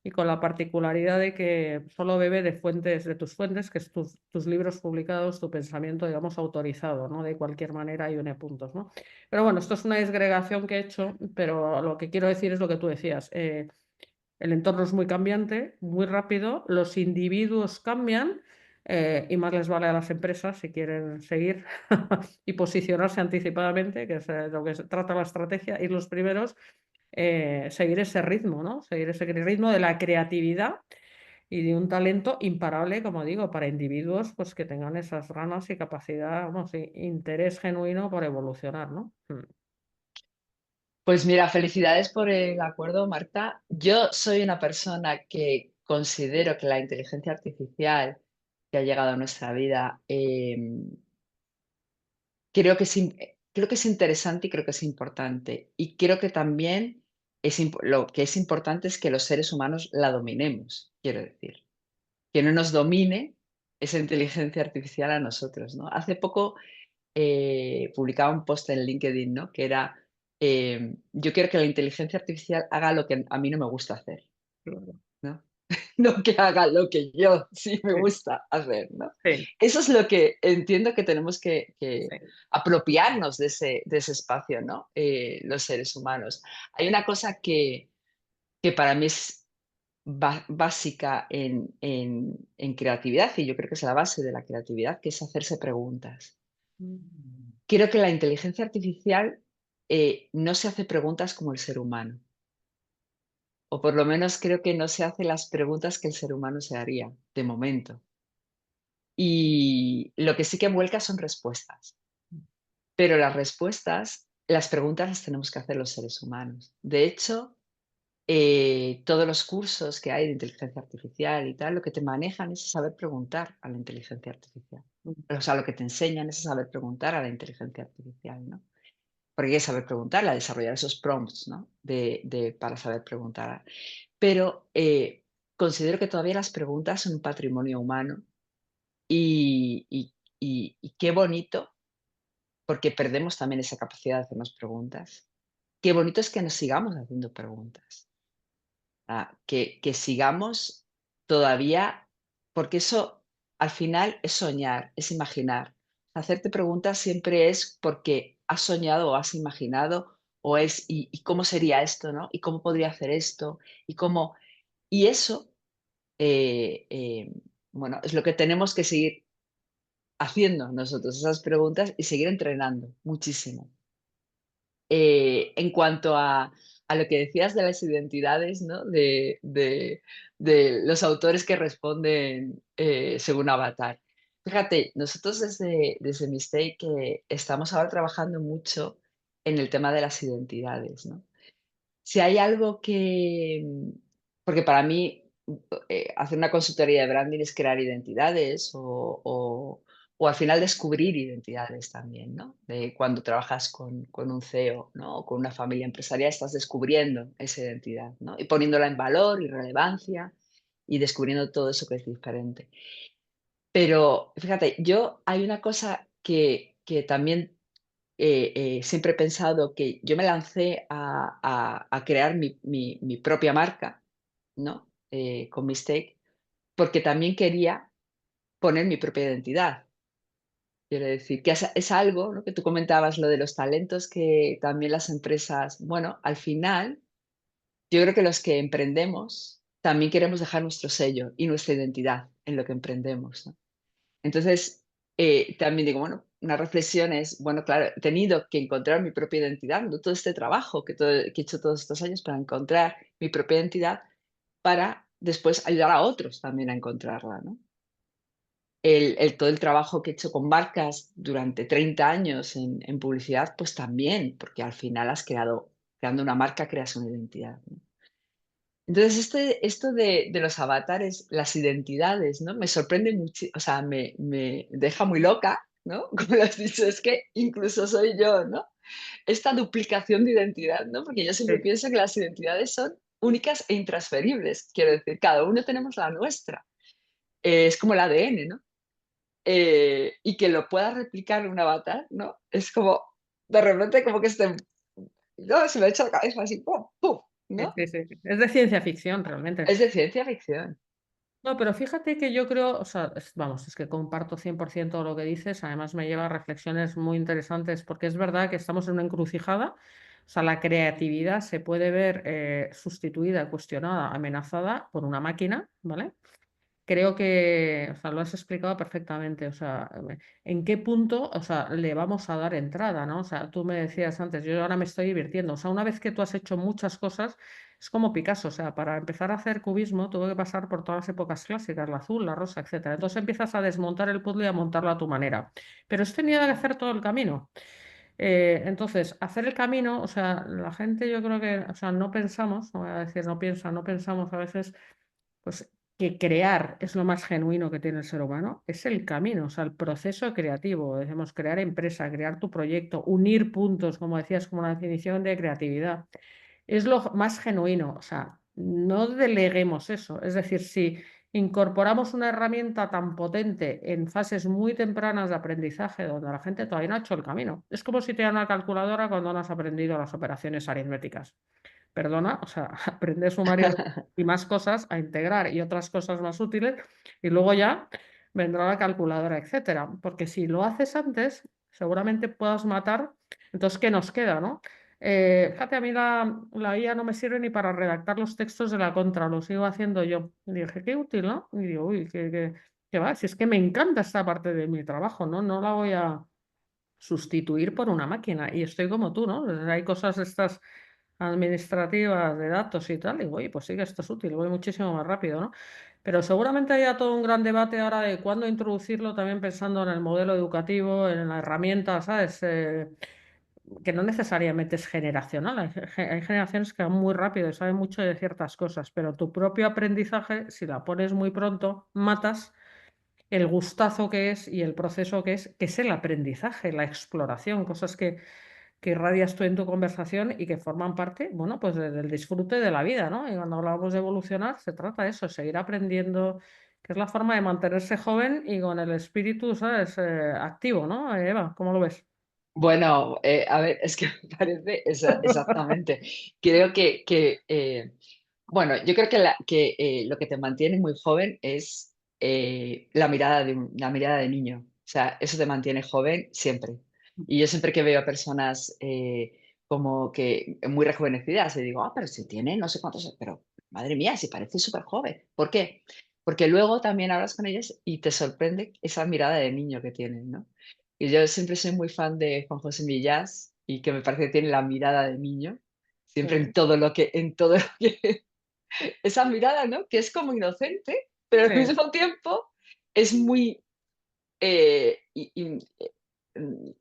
y con la particularidad de que solo bebe de fuentes, de tus fuentes, que es tus libros publicados, tu pensamiento, digamos, autorizado, ¿no? De cualquier manera y une puntos, ¿no? Pero bueno, esto es una disgregación que he hecho, pero lo que quiero decir es lo que tú decías. El entorno es muy cambiante, muy rápido, los individuos cambian, y más les vale a las empresas si quieren seguir y posicionarse anticipadamente, que es lo que se trata la estrategia, ir los primeros, seguir ese ritmo, ¿no? Seguir ese ritmo de la creatividad y de un talento imparable, como digo, para individuos pues, que tengan esas ganas y capacidad, vamos, y interés genuino por evolucionar, ¿no? Pues mira, felicidades por el acuerdo, Marta. Yo soy una persona que considero que la inteligencia artificial que ha llegado a nuestra vida, creo que es interesante y creo que es importante. Y creo que también lo que es importante es que los seres humanos la dominemos, quiero decir. Que no nos domine esa inteligencia artificial a nosotros, ¿no? Hace poco publicaba un post en LinkedIn, ¿no? Que era, yo quiero que la inteligencia artificial haga lo que a mí no me gusta hacer, Claro. ¿no? No que haga lo que yo sí me Sí, gusta hacer, ¿no? sí, Eso es lo que entiendo que tenemos que sí. apropiarnos de ese espacio, ¿no? Los seres humanos. Hay una cosa que para mí es básica en creatividad, y yo creo que es la base de la creatividad, que es hacerse preguntas. Creo que la inteligencia artificial, no se hace preguntas como el ser humano, o por lo menos creo que no se hace las preguntas que el ser humano se haría, de momento. Y lo que sí que vuelca son respuestas, pero las preguntas las tenemos que hacer los seres humanos. De hecho, todos los cursos que hay de inteligencia artificial y tal, lo que te manejan es saber preguntar a la inteligencia artificial. O sea, lo que te enseñan es a saber preguntar a la inteligencia artificial, ¿no? Porque hay que saber preguntarla, desarrollar esos prompts, ¿no? Para saber preguntar. Pero considero que todavía las preguntas son un patrimonio humano y qué bonito, porque perdemos también esa capacidad de hacernos preguntas. Qué bonito es que nos sigamos haciendo preguntas. Que sigamos todavía, porque eso al final es soñar, es imaginar. Hacerte preguntas siempre es porque has soñado o has imaginado, o es, y cómo sería esto, ¿no? Y cómo podría hacer esto, y cómo, y eso, eh, eh, bueno, es lo que tenemos que seguir haciendo nosotros, esas preguntas, y seguir entrenando muchísimo. En cuanto a lo que decías de las identidades, ¿no? De los autores que responden según Avatar. Fíjate, nosotros desde Mistake estamos ahora trabajando mucho en el tema de las identidades, ¿no? Si hay algo que, porque para mí, hacer una consultoría de branding es crear identidades o al final descubrir identidades también, ¿no? De cuando trabajas con un CEO, ¿no? O con una familia empresarial, estás descubriendo esa identidad, ¿no? Y poniéndola en valor y relevancia y descubriendo todo eso que es diferente. Pero fíjate, yo hay una cosa que también siempre he pensado que yo me lancé a crear mi propia marca, ¿no? Con Mistake, porque también quería poner mi propia identidad. Quiero decir, que es algo, ¿no? Que tú comentabas lo de los talentos que también las empresas, bueno, al final, yo creo que los que emprendemos también queremos dejar nuestro sello y nuestra identidad en lo que emprendemos, ¿no? Entonces, también digo, bueno, una reflexión es, bueno, claro, he tenido que encontrar mi propia identidad, ¿no? Todo este trabajo que he hecho todos estos años para encontrar mi propia identidad, para después ayudar a otros también a encontrarla, ¿no? Todo el trabajo que he hecho con marcas durante 30 años en publicidad, pues también, porque al final creando una marca, creas una identidad, ¿no? Entonces, esto de los avatares, las identidades, ¿no? Me sorprende mucho, o sea, me deja muy loca, ¿no? Como lo has dicho, es que incluso soy yo, ¿no? Esta duplicación de identidad, ¿no? Porque yo siempre Sí. pienso que las identidades son únicas e intransferibles. Quiero decir, cada uno tenemos la nuestra. Es como el ADN, ¿no? Y que lo pueda replicar un avatar, ¿no? Es como, de repente, como que no, se me ha hecho la cabeza así, ¡pum! ¡Pum! Sí, ¿No? sí, sí. Es de ciencia ficción, realmente. Es de ciencia ficción. No, pero fíjate que yo creo, o sea, vamos, es que comparto 100% lo que dices, además me lleva a reflexiones muy interesantes, porque es verdad que estamos en una encrucijada, o sea, la creatividad se puede ver sustituida, cuestionada, amenazada por una máquina, ¿vale? Creo que, o sea, lo has explicado perfectamente, o sea, en qué punto, o sea, le vamos a dar entrada, ¿no? O sea, tú me decías antes, yo ahora me estoy divirtiendo, o sea, una vez que tú has hecho muchas cosas, es como Picasso, o sea, para empezar a hacer cubismo tuve que pasar por todas las épocas clásicas, la azul, la rosa, etcétera. Entonces empiezas a desmontar el puzzle y a montarlo a tu manera, pero has tenido que hacer todo el camino. Entonces, hacer el camino, o sea, la gente yo creo que, o sea, no pensamos, no voy a decir no piensa, no pensamos a veces pues que crear es lo más genuino que tiene el ser humano, es el camino, o sea, el proceso creativo. Decimos crear empresa, crear tu proyecto, unir puntos, como decías, como una definición de creatividad. Es lo más genuino, o sea, no deleguemos eso. Es decir, si incorporamos una herramienta tan potente en fases muy tempranas de aprendizaje, donde la gente todavía no ha hecho el camino, es como si te dan una calculadora cuando no has aprendido las operaciones aritméticas. Perdona, o sea, aprende a sumar y más cosas a integrar y otras cosas más útiles y luego ya vendrá la calculadora, etcétera. Porque si lo haces antes, seguramente puedas matar. Entonces, ¿qué nos queda, no? Fíjate, a mí la IA no me sirve ni para redactar los textos de la contra, lo sigo haciendo yo. Y dije, qué útil, ¿no? Y digo, uy, qué va, si es que me encanta esta parte de mi trabajo, ¿no? No la voy a sustituir por una máquina. Y estoy como tú, ¿no? Hay cosas estas administrativas de datos y tal, y oye, pues sí que esto es útil, voy muchísimo más rápido, ¿no? Pero seguramente haya todo un gran debate ahora de cuándo introducirlo, también pensando en el modelo educativo, en la herramienta, ¿sabes? Que no necesariamente es generacional, hay generaciones que van muy rápido y saben mucho de ciertas cosas, pero tu propio aprendizaje, si la pones muy pronto, matas el gustazo que es y el proceso que es el aprendizaje, la exploración, cosas que irradias tú en tu conversación y que forman parte, bueno, pues del disfrute de la vida, ¿no? Y cuando hablamos de evolucionar, se trata de eso, seguir aprendiendo, que es la forma de mantenerse joven y con el espíritu, ¿sabes? Activo, ¿no? Eva, ¿cómo lo ves? Bueno, a ver, es que me parece exactamente. Creo bueno, yo creo que lo que te mantiene muy joven es la mirada de niño. O sea, eso te mantiene joven siempre. Y yo siempre que veo a personas como que muy rejuvenecidas, y digo, pero si tiene no sé cuántos, pero madre mía, si parece súper joven. ¿Por qué? Porque luego también hablas con ellas y te sorprende esa mirada de niño que tienen, ¿no? Y yo siempre soy muy fan de Juan José Millás y que me parece que tiene la mirada de niño, siempre Sí, en todo lo que, esa mirada, ¿no? Que es como inocente, pero al sí, mismo tiempo es muy, eh, y- y, mm,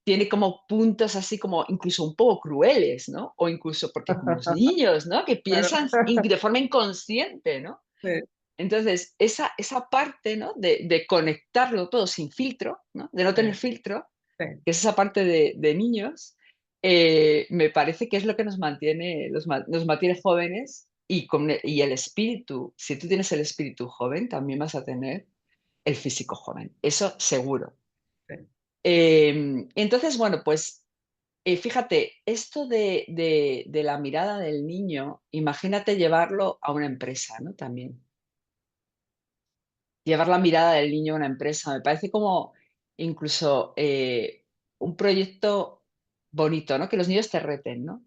tiene como puntos así como incluso un poco crueles, ¿no? O incluso porque como los niños, ¿no? Que claro. piensan de forma inconsciente, ¿no? Sí, Entonces, esa parte, ¿no? De conectarlo todo sin filtro, ¿no? De no sí, tener filtro, sí, que es esa parte de niños, me parece que es lo que nos mantiene jóvenes y el espíritu. Si tú tienes el espíritu joven, también vas a tener el físico joven. Eso seguro. sí. Entonces, bueno, pues fíjate, esto de la mirada del niño, imagínate llevarlo a una empresa, ¿no? También. Llevar la mirada del niño a una empresa, me parece como incluso un proyecto bonito, ¿no? Que los niños te reten, ¿no?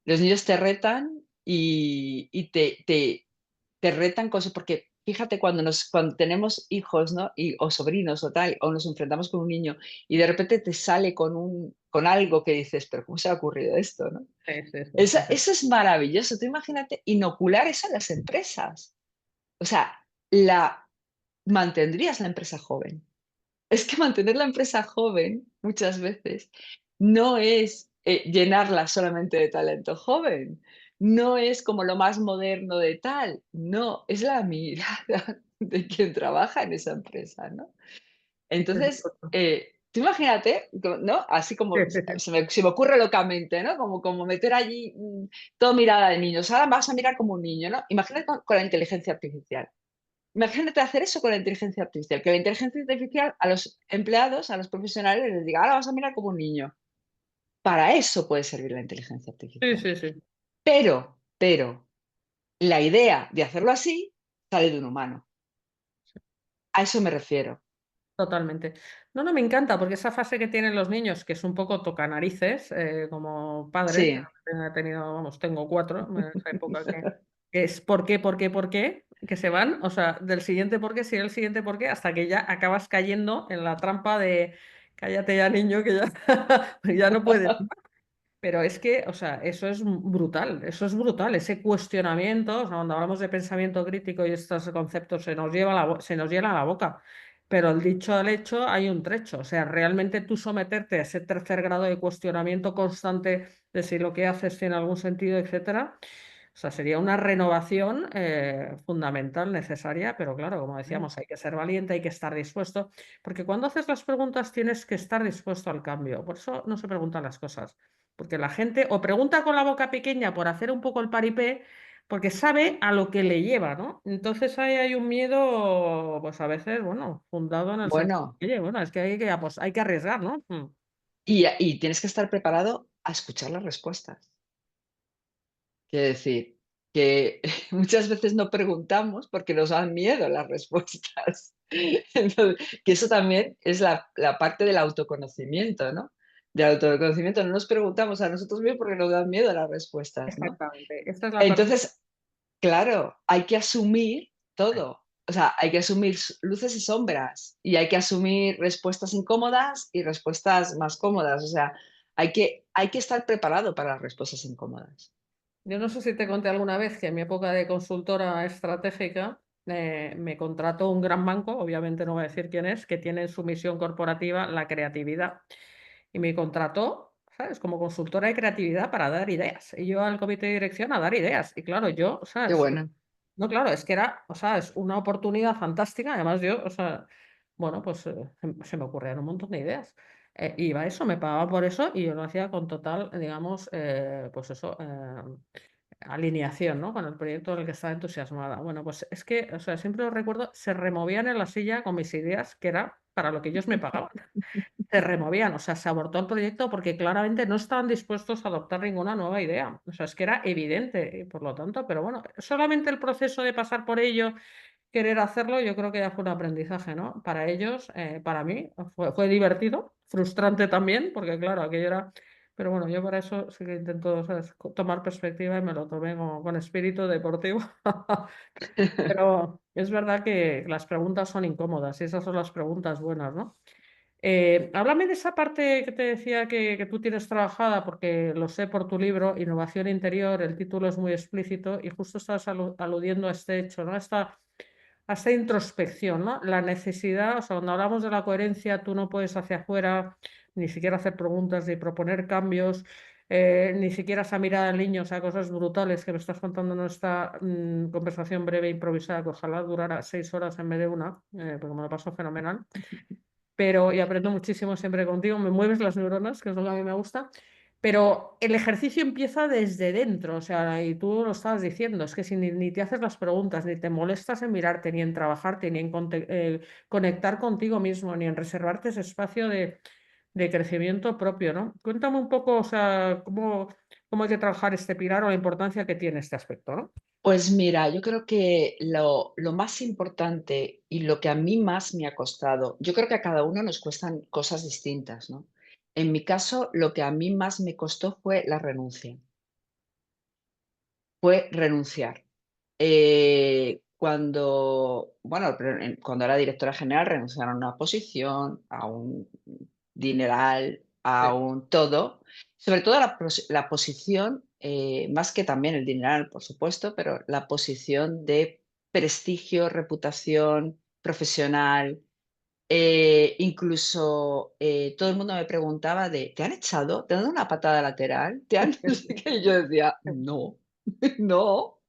Los niños te retan y te retan cosas, porque fíjate cuando tenemos hijos, ¿no? O sobrinos o tal, o nos enfrentamos con un niño y de repente te sale con algo que dices, pero ¿cómo se ha ocurrido esto, no? Sí, sí, sí, Eso, sí, sí. eso es maravilloso. Tú imagínate inocular eso en las empresas. O sea, la, mantendrías la empresa joven. Es que mantener la empresa joven muchas veces no es llenarla solamente de talento joven, no es como lo más moderno de tal, no, es la mirada de quien trabaja en esa empresa, ¿no? Es Entonces, justo. tú imagínate, ¿no? Así Sí, como sí, sí. se me ocurre locamente, ¿no? Como meter allí todo mirada de niños. Ahora vas a mirar como un niño, ¿no? Imagínate con la inteligencia artificial. Imagínate hacer eso con la inteligencia artificial, que la inteligencia artificial a los empleados, a los profesionales les diga, ahora vas a mirar como un niño. Para eso puede servir la inteligencia Sí, artificial. sí, sí. Pero, la idea de hacerlo así sale de un humano. A eso me refiero. Totalmente. No, no, me encanta porque esa fase que tienen los niños, que es un poco tocanarices, como padre, que Sí, he tenido, vamos, tengo 4 en esa época que es por qué, que se van, o sea, del siguiente por qué, sigue el siguiente por qué, hasta que ya acabas cayendo en la trampa de cállate ya, niño, que ya, ya no puedes. Pero es que, o sea, eso es brutal, ese cuestionamiento, o sea, cuando hablamos de pensamiento crítico y estos conceptos se nos llena la boca, pero el dicho al hecho hay un trecho, o sea, realmente tú someterte a ese tercer grado de cuestionamiento constante de si lo que haces tiene algún sentido, etcétera, o sea, sería una renovación fundamental, necesaria, pero claro, como decíamos, hay que ser valiente, hay que estar dispuesto, porque cuando haces las preguntas tienes que estar dispuesto al cambio, por eso no se preguntan las cosas. Porque la gente o pregunta con la boca pequeña por hacer un poco el paripé, porque sabe a lo que le lleva, ¿no? Entonces ahí hay un miedo, pues a veces, bueno, fundado en el sentido, bueno, oye, bueno, es que pues, hay que arriesgar, ¿no? y tienes que estar preparado a escuchar las respuestas. Quiero decir, que muchas veces no preguntamos porque nos dan miedo las respuestas. Entonces, que eso también es la parte del autoconocimiento, ¿no? Del autoconocimiento, no nos preguntamos a nosotros mismos porque nos dan miedo las respuestas, ¿no? Exactamente. Esta es la parte. Entonces, claro, hay que asumir todo. O sea, hay que asumir luces y sombras y hay que asumir respuestas incómodas y respuestas más cómodas. O sea, hay que estar preparado para las respuestas incómodas. Yo no sé si te conté alguna vez que en mi época de consultora estratégica me contrató un gran banco, obviamente no voy a decir quién es, que tiene en su misión corporativa la creatividad. Y me contrató, ¿sabes? Como consultora de creatividad para dar ideas. Y yo al comité de dirección a dar ideas. Y claro, yo, Qué ¿sabes? bueno. No, claro, es que era, o sea, es una oportunidad fantástica. Además, yo, o sea, bueno, pues se me ocurrían un montón de ideas. Iba a eso, me pagaba por eso y yo lo hacía con total, digamos, pues eso, alineación, ¿no? Con el proyecto en el que estaba entusiasmada. Bueno, pues es que, o sea, siempre lo recuerdo, se removían en la silla con mis ideas, que era para lo que ellos me pagaban. Se removían, o sea, se abortó el proyecto porque claramente no estaban dispuestos a adoptar ninguna nueva idea. O sea, es que era evidente, y por lo tanto, pero bueno, solamente el proceso de pasar por ello querer hacerlo, yo creo que ya fue un aprendizaje, ¿no? Para ellos, para mí, fue divertido, frustrante también, porque claro, aquello era... Pero bueno, yo para eso sí que intento, ¿sabes?, tomar perspectiva y me lo tomé con espíritu deportivo. Pero es verdad que las preguntas son incómodas y esas son las preguntas buenas, ¿no? Háblame de esa parte que te decía que tú tienes trabajada, porque lo sé por tu libro, Innovación Interior, el título es muy explícito y justo estás aludiendo a este hecho, ¿no? A esta introspección, ¿no? La necesidad, o sea, cuando hablamos de la coherencia, tú no puedes hacia afuera ni siquiera hacer preguntas ni proponer cambios, ni siquiera esa mirada al niño, o sea, cosas brutales que me estás contando en esta conversación breve e improvisada, que ojalá durara 6 horas en vez de una, porque me lo paso fenomenal. Pero, y aprendo muchísimo siempre contigo, me mueves las neuronas, que es lo que a mí me gusta, pero el ejercicio empieza desde dentro, o sea, y tú lo estabas diciendo, es que si ni te haces las preguntas, ni te molestas en mirarte, ni en trabajarte, ni en conectar contigo mismo, ni en reservarte ese espacio de crecimiento propio, ¿no? Cuéntame un poco, o sea, cómo hay que trabajar este pilar o la importancia que tiene este aspecto, ¿no? Pues mira, yo creo que lo más importante y lo que a mí más me ha costado, yo creo que a cada uno nos cuestan cosas distintas, ¿no? En mi caso, lo que a mí más me costó fue la renuncia, fue renunciar. Bueno, cuando era directora general renunciaron a una posición, a un dineral, Sí, a un todo, sobre todo la posición, más que también el dineral, por supuesto, pero la posición de prestigio, reputación profesional. Incluso todo el mundo me preguntaba ¿te han echado? ¿Te han dado una patada lateral? ¿Te han no sé qué? Y yo decía, no, no.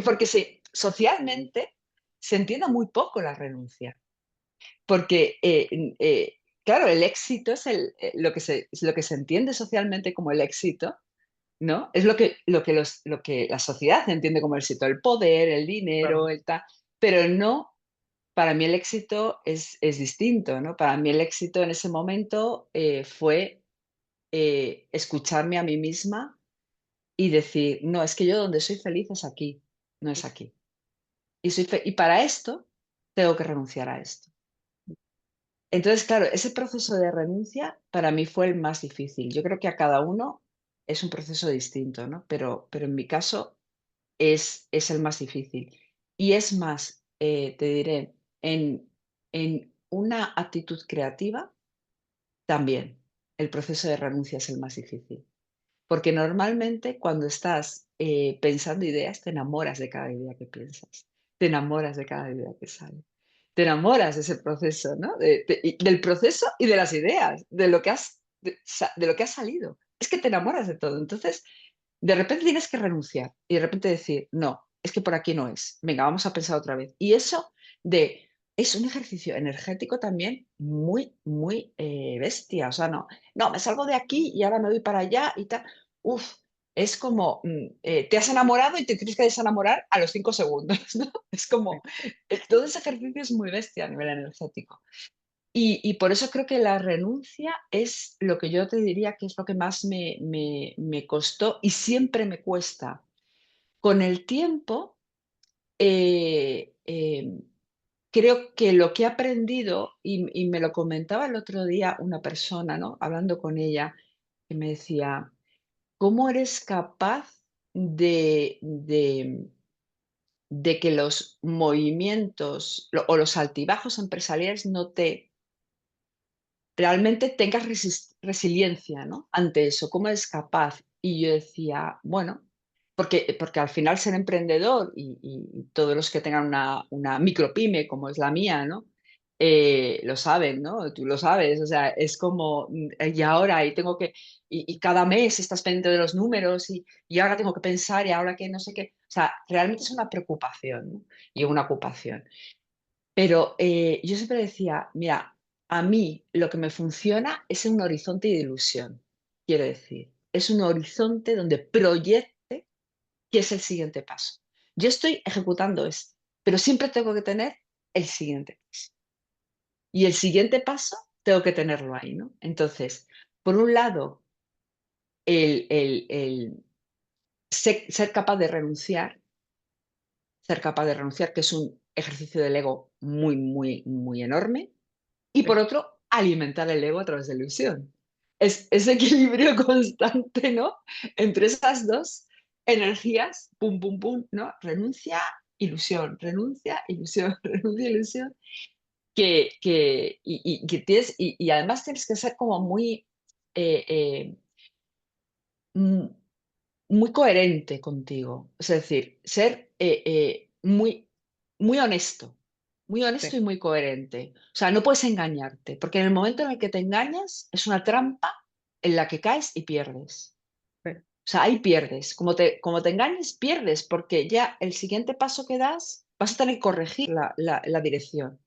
Porque socialmente se entiende muy poco la renuncia, porque, claro, el éxito es es lo que se entiende socialmente como el éxito, ¿no? Es lo que la sociedad entiende como éxito, el poder, el dinero, claro. el tal, pero no, para mí el éxito es distinto, ¿no? Para mí el éxito en ese momento, fue, escucharme a mí misma y decir: "No, es que yo donde soy feliz es aquí, no es aquí". Y para esto tengo que renunciar a esto. Entonces, claro, ese proceso de renuncia para mí fue el más difícil. Yo creo que a cada uno es un proceso distinto, ¿no? Pero en mi caso es el más difícil. Y es más, te diré, en una actitud creativa también, el proceso de renuncia es el más difícil. Porque normalmente cuando estás, pensando ideas, te enamoras de cada idea que piensas, te enamoras de cada idea que sale. Te enamoras de ese proceso, ¿no? Del proceso y de las ideas, de lo que ha salido. Es que te enamoras de todo. Entonces, de repente tienes que renunciar y de repente decir: "No, es que por aquí no es. Venga, vamos a pensar otra vez". Y eso de es un ejercicio energético también muy, muy, bestia. O sea, no, me salgo de aquí y ahora me voy para allá y tal. Uf, es como, te has enamorado y te tienes que desenamorar a los 5 segundos, ¿no? Es como, todo ese ejercicio es muy bestia a nivel energético. Y por eso creo que la renuncia es lo que yo te diría que es lo que más me costó y siempre me cuesta. Con el tiempo, eh, creo que lo que he aprendido, y me lo comentaba el otro día una persona, ¿no? Hablando con ella, que me decía: "¿Cómo eres capaz de que los movimientos o los altibajos empresariales no te realmente tengas resiliencia, ¿no? Ante eso, ¿cómo eres capaz?". Y yo decía, bueno, porque al final ser emprendedor y todos los que tengan una micropyme como es la mía, ¿no? Lo saben, ¿no? Tú lo sabes, o sea, es como, y ahora, y tengo que, y cada mes estás pendiente de los números, y ahora tengo que pensar, y ahora que no sé qué. O sea, realmente es una preocupación, ¿no? Y una ocupación. Pero, yo siempre decía: "Mira, a mí lo que me funciona es un horizonte de ilusión". Quiero decir, es un horizonte donde proyecte qué es el siguiente paso. Yo estoy ejecutando esto, pero siempre tengo que tener el siguiente paso. Y el siguiente paso tengo que tenerlo ahí, ¿no? Entonces, por un lado, el ser capaz de renunciar, ser capaz de renunciar, que es ejercicio del ego muy, muy, muy enorme. Y Sí, por otro, alimentar el ego a través de la ilusión. Es ese equilibrio constante, ¿no? Entre esas dos energías, pum, pum, pum, ¿no? Renuncia, renuncia, ilusión, renuncia, ilusión, que tienes, y además tienes que ser como muy, eh, eh, mm, muy coherente contigo. Es decir, ser muy, muy sí, honesto y muy coherente. O sea, no puedes engañarte, porque en el momento en el que te engañas es una trampa en la que caes y pierdes. sí. O sea, ahí pierdes. Como te engañes, pierdes, porque ya el siguiente paso que das vas a tener que corregir la dirección,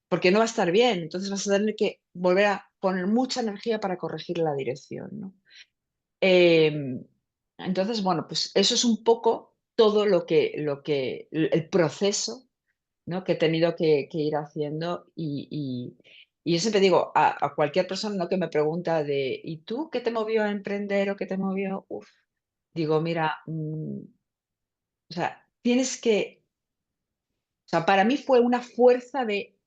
porque no va a estar bien. Entonces vas a tener que volver a poner mucha energía para corregir la dirección, ¿no? Em, entonces, bueno, pues eso es un poco todo el proceso, ¿no? Que he tenido que ir haciendo y yo siempre digo a cualquier persona, ¿no? Que me pregunta de, ¿y tú qué te movió a emprender o qué te movió? Uf, digo, mira, o sea, o sea, para mí fue una fuerza de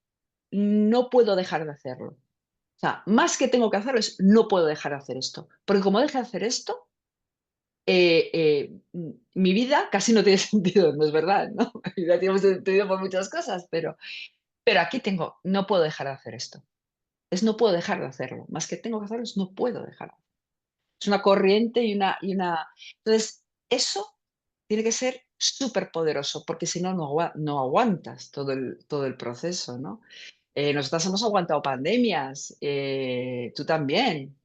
no puedo dejar de hacerlo. O sea, más que tengo que hacerlo es no puedo dejar de hacer esto, porque como deje de hacer esto, mi vida casi no tiene sentido, no es verdad, ¿no? Mi vida tiene sentido por muchas cosas, pero aquí no puedo dejar de hacer esto. Es no puedo dejar de hacerlo. Más que tengo que hacerlo, es no puedo dejar. Es una corriente y una. Entonces, eso tiene que ser súper poderoso, porque si no, no aguantas todo el proceso, ¿no? Nosotras hemos aguantado pandemias, tú también.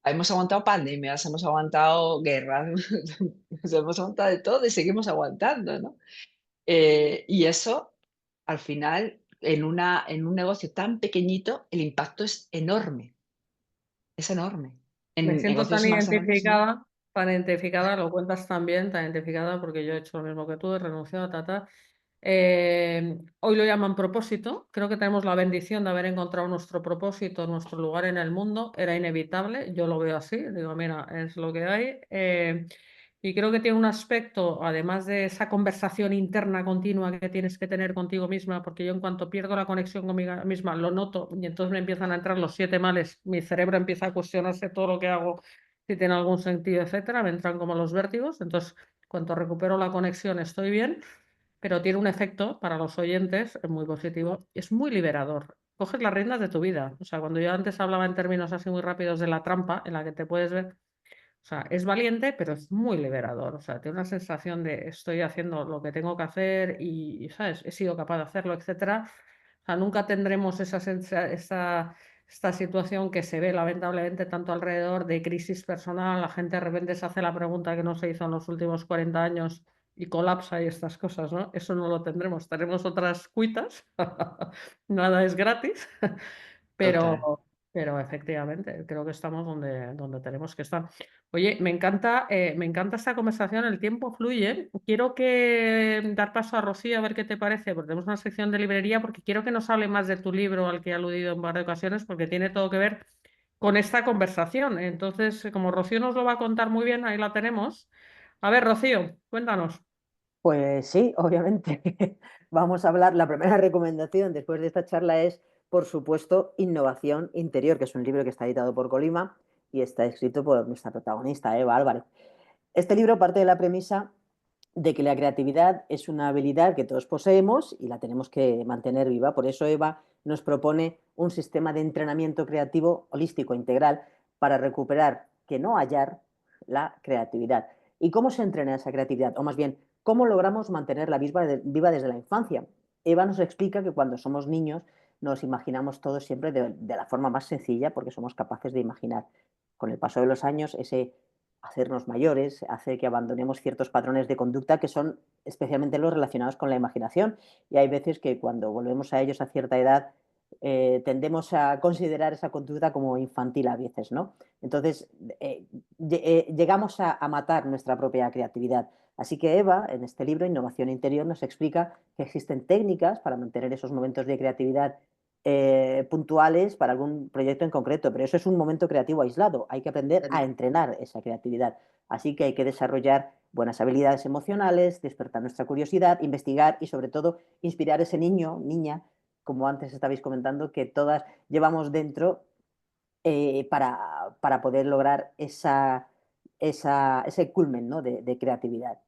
Hemos aguantado pandemias, hemos aguantado guerras, o sea, hemos aguantado de todo y seguimos aguantando, ¿no? Y eso, al final, en un negocio tan pequeñito, el impacto es enorme. Me En siento negocios más grandes, no. tan identificada, lo cuentas también, tan identificada, porque yo he hecho lo mismo que tú, he renunciado a Tata. Hoy lo llaman propósito. Creo que tenemos la bendición de haber encontrado nuestro propósito, nuestro lugar en el mundo. Era inevitable, yo lo veo así. Digo, mira, es lo que hay. Y creo que tiene un aspecto, además de esa conversación interna continua que tienes que tener contigo misma, porque yo en cuanto pierdo la conexión conmigo misma lo noto y entonces me empiezan a entrar los siete males, mi cerebro empieza a cuestionarse todo lo que hago, si tiene algún sentido, etcétera, me entran como los vértigos. Entonces, cuando recupero la conexión estoy bien, pero tiene un efecto para los oyentes muy positivo, es muy liberador. Coges las riendas de tu vida. O sea, cuando yo antes hablaba en términos así muy rápidos de la trampa en la que te puedes ver, o sea, es valiente, pero es muy liberador. O sea, tiene una sensación de estoy haciendo lo que tengo que hacer ¿sabes? He sido capaz de hacerlo, etcétera. O sea, nunca tendremos esta situación que se ve lamentablemente tanto alrededor de crisis personal. La gente de repente se hace la pregunta que no se hizo en los últimos 40 años y colapsa y estas cosas, ¿no? Eso no lo tendremos. Tenemos otras cuitas. Nada es gratis. Total. Pero, pero efectivamente, creo que estamos donde tenemos que estar. Oye, me encanta esta conversación, el tiempo fluye. Quiero dar paso a Rocío a ver qué te parece, porque tenemos una sección de librería, porque quiero que nos hable más de tu libro al que he aludido en varias ocasiones, porque tiene todo que ver con esta conversación. Entonces, como Rocío nos lo va a contar muy bien, ahí la tenemos. A ver, Rocío, cuéntanos. Pues sí, obviamente. Vamos a hablar. La primera recomendación después de esta charla es, por supuesto, Innovación Interior, que es un libro que está editado por Colima y está escrito por nuestra protagonista, Eva Álvarez. Este libro parte de la premisa de que la creatividad es una habilidad que todos poseemos y la tenemos que mantener viva. Por eso Eva nos propone un sistema de entrenamiento creativo holístico integral para recuperar, que no hallar, la creatividad. ¿Y cómo se entrena esa creatividad? O más bien, ¿cómo logramos mantenerla viva desde la infancia? Eva nos explica que cuando somos niños nos imaginamos todo siempre de la forma más sencilla porque somos capaces de imaginar. Con el paso de los años, ese hacernos mayores hace que abandonemos ciertos patrones de conducta que son especialmente los relacionados con la imaginación. Y hay veces que cuando volvemos a ellos a cierta edad tendemos a considerar esa conducta como infantil a veces, ¿no? Entonces llegamos a matar nuestra propia creatividad. Así que Eva, en este libro, Innovación Interior, nos explica que existen técnicas para mantener esos momentos de creatividad puntuales para algún proyecto en concreto, pero eso es un momento creativo aislado. Hay que aprender a entrenar esa creatividad. Así que hay que desarrollar buenas habilidades emocionales, despertar nuestra curiosidad, investigar y sobre todo inspirar a ese niño, niña, como antes estabais comentando, que todas llevamos dentro para poder lograr ese culmen, ¿no? de creatividad.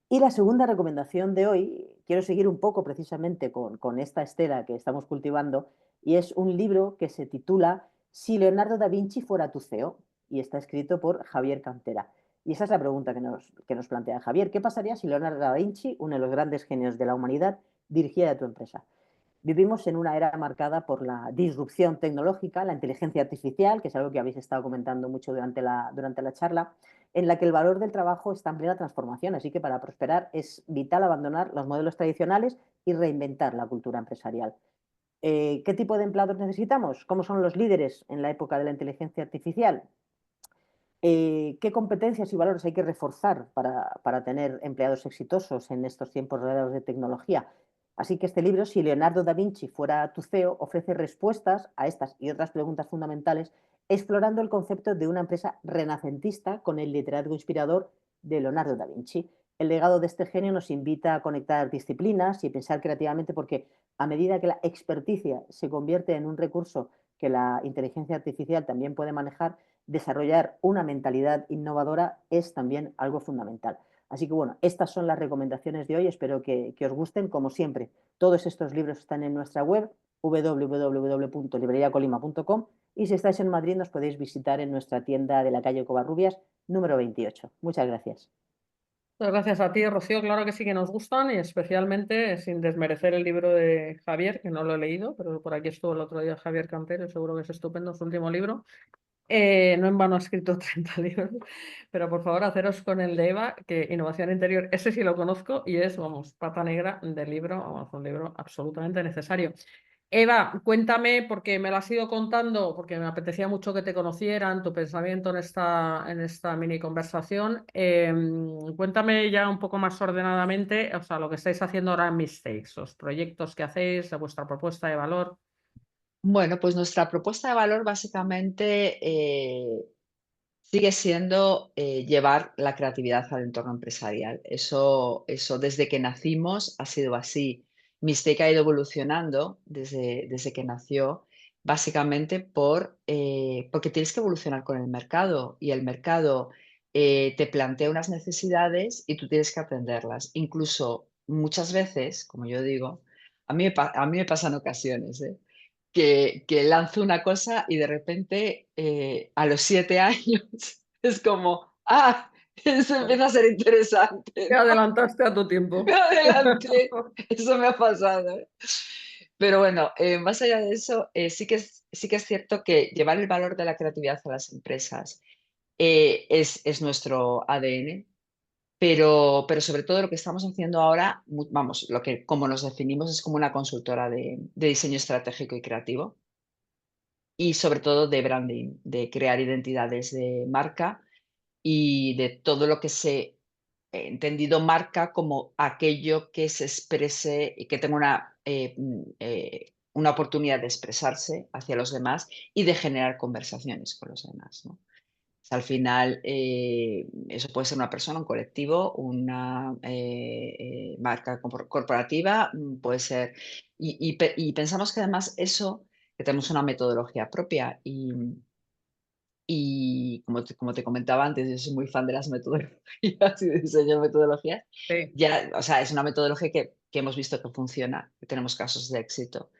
Y la segunda recomendación de hoy, quiero seguir un poco precisamente con esta estela que estamos cultivando, y es un libro que se titula Si Leonardo da Vinci fuera tu CEO, y está escrito por Javier Cantera. Y esa es la pregunta que nos plantea Javier. ¿Qué pasaría si Leonardo da Vinci, uno de los grandes genios de la humanidad, dirigiera tu empresa? Vivimos en una era marcada por la disrupción tecnológica, la inteligencia artificial, que es algo que habéis estado comentando mucho durante la charla, en la que el valor del trabajo está en plena transformación. Así que para prosperar es vital abandonar los modelos tradicionales y reinventar la cultura empresarial. ¿Qué tipo de empleados necesitamos? ¿Cómo son los líderes en la época de la inteligencia artificial? ¿Qué competencias y valores hay que reforzar para tener empleados exitosos en estos tiempos rodeados de tecnología? Así que este libro, Si Leonardo da Vinci fuera tu CEO, ofrece respuestas a estas y otras preguntas fundamentales, explorando el concepto de una empresa renacentista con el liderazgo inspirador de Leonardo da Vinci. El legado de este genio nos invita a conectar disciplinas y pensar creativamente porque a medida que la experticia se convierte en un recurso que la inteligencia artificial también puede manejar, desarrollar una mentalidad innovadora es también algo fundamental. Así que bueno, estas son las recomendaciones de hoy, espero que os gusten, como siempre. Todos estos libros están en nuestra web www.libreriacolima.com y si estáis en Madrid nos podéis visitar en nuestra tienda de la calle Covarrubias número 28. Muchas gracias. Muchas gracias a ti, Rocío. Claro que sí que nos gustan y especialmente sin desmerecer el libro de Javier, que no lo he leído, pero por aquí estuvo el otro día Javier Cantero, seguro que es estupendo su último libro. No en vano ha escrito 30 libros, pero por favor haceros con el de Eva, que Innovación Interior, ese sí lo conozco y es, vamos, pata negra del libro, vamos, un libro absolutamente necesario. Eva, cuéntame, porque me lo has ido contando, porque me apetecía mucho que te conocieran, tu pensamiento en esta mini conversación. Cuéntame ya un poco más ordenadamente, o sea, lo que estáis haciendo ahora en Mistakes, los proyectos que hacéis, vuestra propuesta de valor. Bueno, pues nuestra propuesta de valor básicamente sigue siendo llevar la creatividad al entorno empresarial. Eso desde que nacimos ha sido así. Mistake ha ido evolucionando desde que nació, básicamente porque tienes que evolucionar con el mercado y el mercado te plantea unas necesidades y tú tienes que atenderlas. Incluso muchas veces, como yo digo, a mí me pasan ocasiones, que lanzo una cosa y de repente, a los 7 años es como, ¡ah! Eso empieza a ser interesante, Te ¿no? adelantaste a tu Me tiempo. adelanté, eso me ha pasado, ¿eh? Pero bueno, más allá de eso, sí que es cierto que llevar el valor de la creatividad a las empresas, es nuestro ADN, pero sobre todo lo que estamos haciendo ahora, vamos, lo que como nos definimos es como una consultora de diseño estratégico y creativo. Y sobre todo de branding, de crear identidades de marca y de todo lo que se entendido marca como aquello que se exprese y que tenga una oportunidad de expresarse hacia los demás y de generar conversaciones con los demás, ¿no? O sea, al final, eso puede ser una persona, un colectivo, una marca corporativa, puede ser. Y pensamos que además eso, que tenemos una metodología propia y como te comentaba antes, yo soy muy fan de las metodologías y de diseño de metodologías. Sí. Ya, o sea, es una metodología que hemos visto que funciona, que tenemos casos de éxito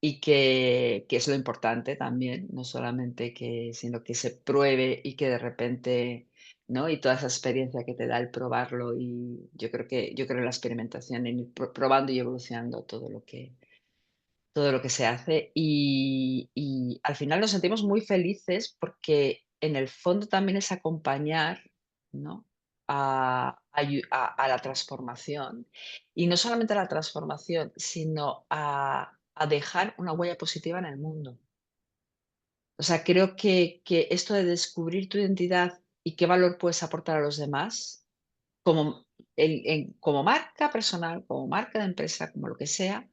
y que es lo importante también, no solamente sino que se pruebe y que de repente, ¿no? Y toda esa experiencia que te da el probarlo y yo creo en la experimentación, en ir probando y evolucionando todo lo que se hace y al final nos sentimos muy felices porque en el fondo también es acompañar, ¿no? A la transformación y no solamente a la transformación, sino a dejar una huella positiva en el mundo. O sea, creo que esto de descubrir tu identidad y qué valor puedes aportar a los demás, como marca personal, como marca de empresa, como lo que sea,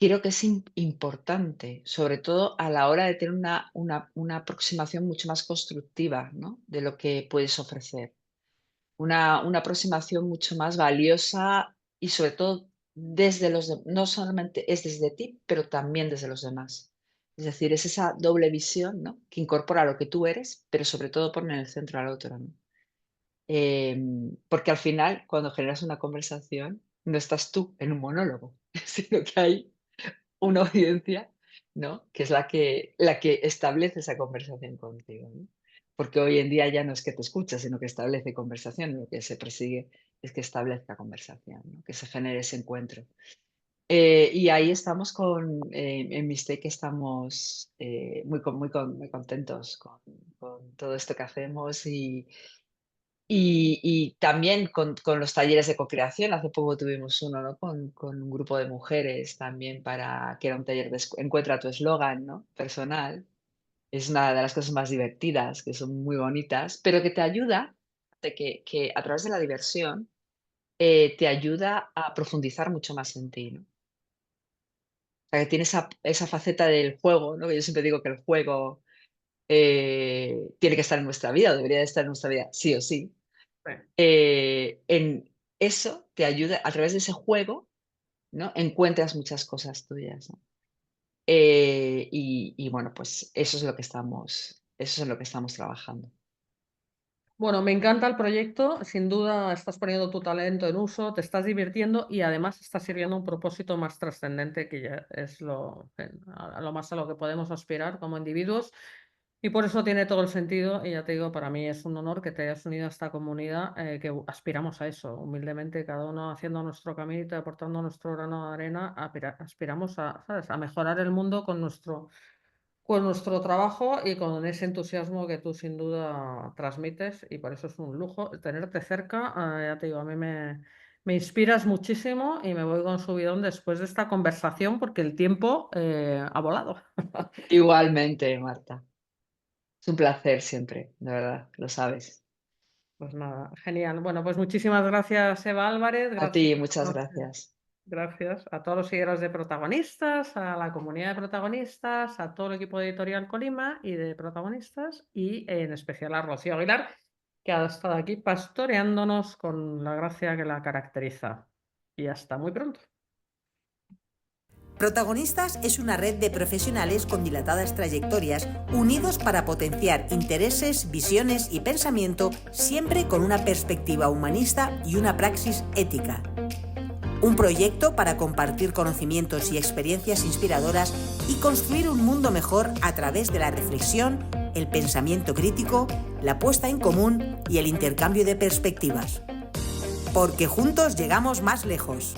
creo que es importante, sobre todo a la hora de tener una aproximación mucho más constructiva, ¿no? De lo que puedes ofrecer. Una aproximación mucho más valiosa y sobre todo no solamente es desde ti, pero también desde los demás. Es decir, es esa doble visión, ¿no? Que incorpora lo que tú eres, pero sobre todo pone en el centro al otro, ¿no? Porque al final, cuando generas una conversación, no estás tú en un monólogo, sino que hay una audiencia, ¿no? Que es la que establece esa conversación contigo, ¿no? Porque hoy en día ya no es que te escucha, sino que establece conversación, lo que se persigue es que establezca conversación, ¿no? Que se genere ese encuentro. Y ahí estamos en Mistake estamos muy contentos con todo esto que hacemos y también con los talleres de co-creación. Hace poco tuvimos uno, ¿no? Con un grupo de mujeres también que era un taller de encuentra tu eslogan, ¿no? Personal. Es una de las cosas más divertidas, que son muy bonitas, pero que te ayuda, que a través de la diversión, te ayuda a profundizar mucho más en ti, ¿no? O sea, que tiene esa faceta del juego, ¿no? Que yo siempre digo que el juego tiene que estar en nuestra vida, o debería de estar en nuestra vida, sí o sí. Sí. En eso te ayuda, a través de ese juego, ¿no? Encuentras muchas cosas tuyas, ¿no? Y bueno, pues eso es en lo que estamos trabajando. Bueno, me encanta el proyecto, sin duda estás poniendo tu talento en uso, te estás divirtiendo y además estás sirviendo un propósito más trascendente que ya es a lo más a lo que podemos aspirar como individuos y por eso tiene todo el sentido y ya te digo, para mí es un honor que te hayas unido a esta comunidad que aspiramos a eso, humildemente, cada uno haciendo nuestro caminito, aportando nuestro grano de arena, aspiramos a, ¿sabes? A mejorar el mundo con nuestro trabajo y con ese entusiasmo que tú sin duda transmites y por eso es un lujo tenerte cerca. Ya te digo, me inspiras muchísimo y me voy con subidón después de esta conversación porque el tiempo ha volado. Igualmente, Marta. Es un placer siempre, de verdad, lo sabes. Pues nada, genial. Bueno, pues muchísimas gracias, Eva Álvarez. A Gracias. ti, muchas gracias. Gracias a todos los seguidores de Protagonistas, a la comunidad de protagonistas, a todo el equipo de Editorial Colima y de protagonistas y en especial a Rocío Aguilar, que ha estado aquí pastoreándonos con la gracia que la caracteriza. Y hasta muy pronto. Protagonistas es una red de profesionales con dilatadas trayectorias, unidos para potenciar intereses, visiones y pensamiento, siempre con una perspectiva humanista y una praxis ética. Un proyecto para compartir conocimientos y experiencias inspiradoras y construir un mundo mejor a través de la reflexión, el pensamiento crítico, la puesta en común y el intercambio de perspectivas. Porque juntos llegamos más lejos.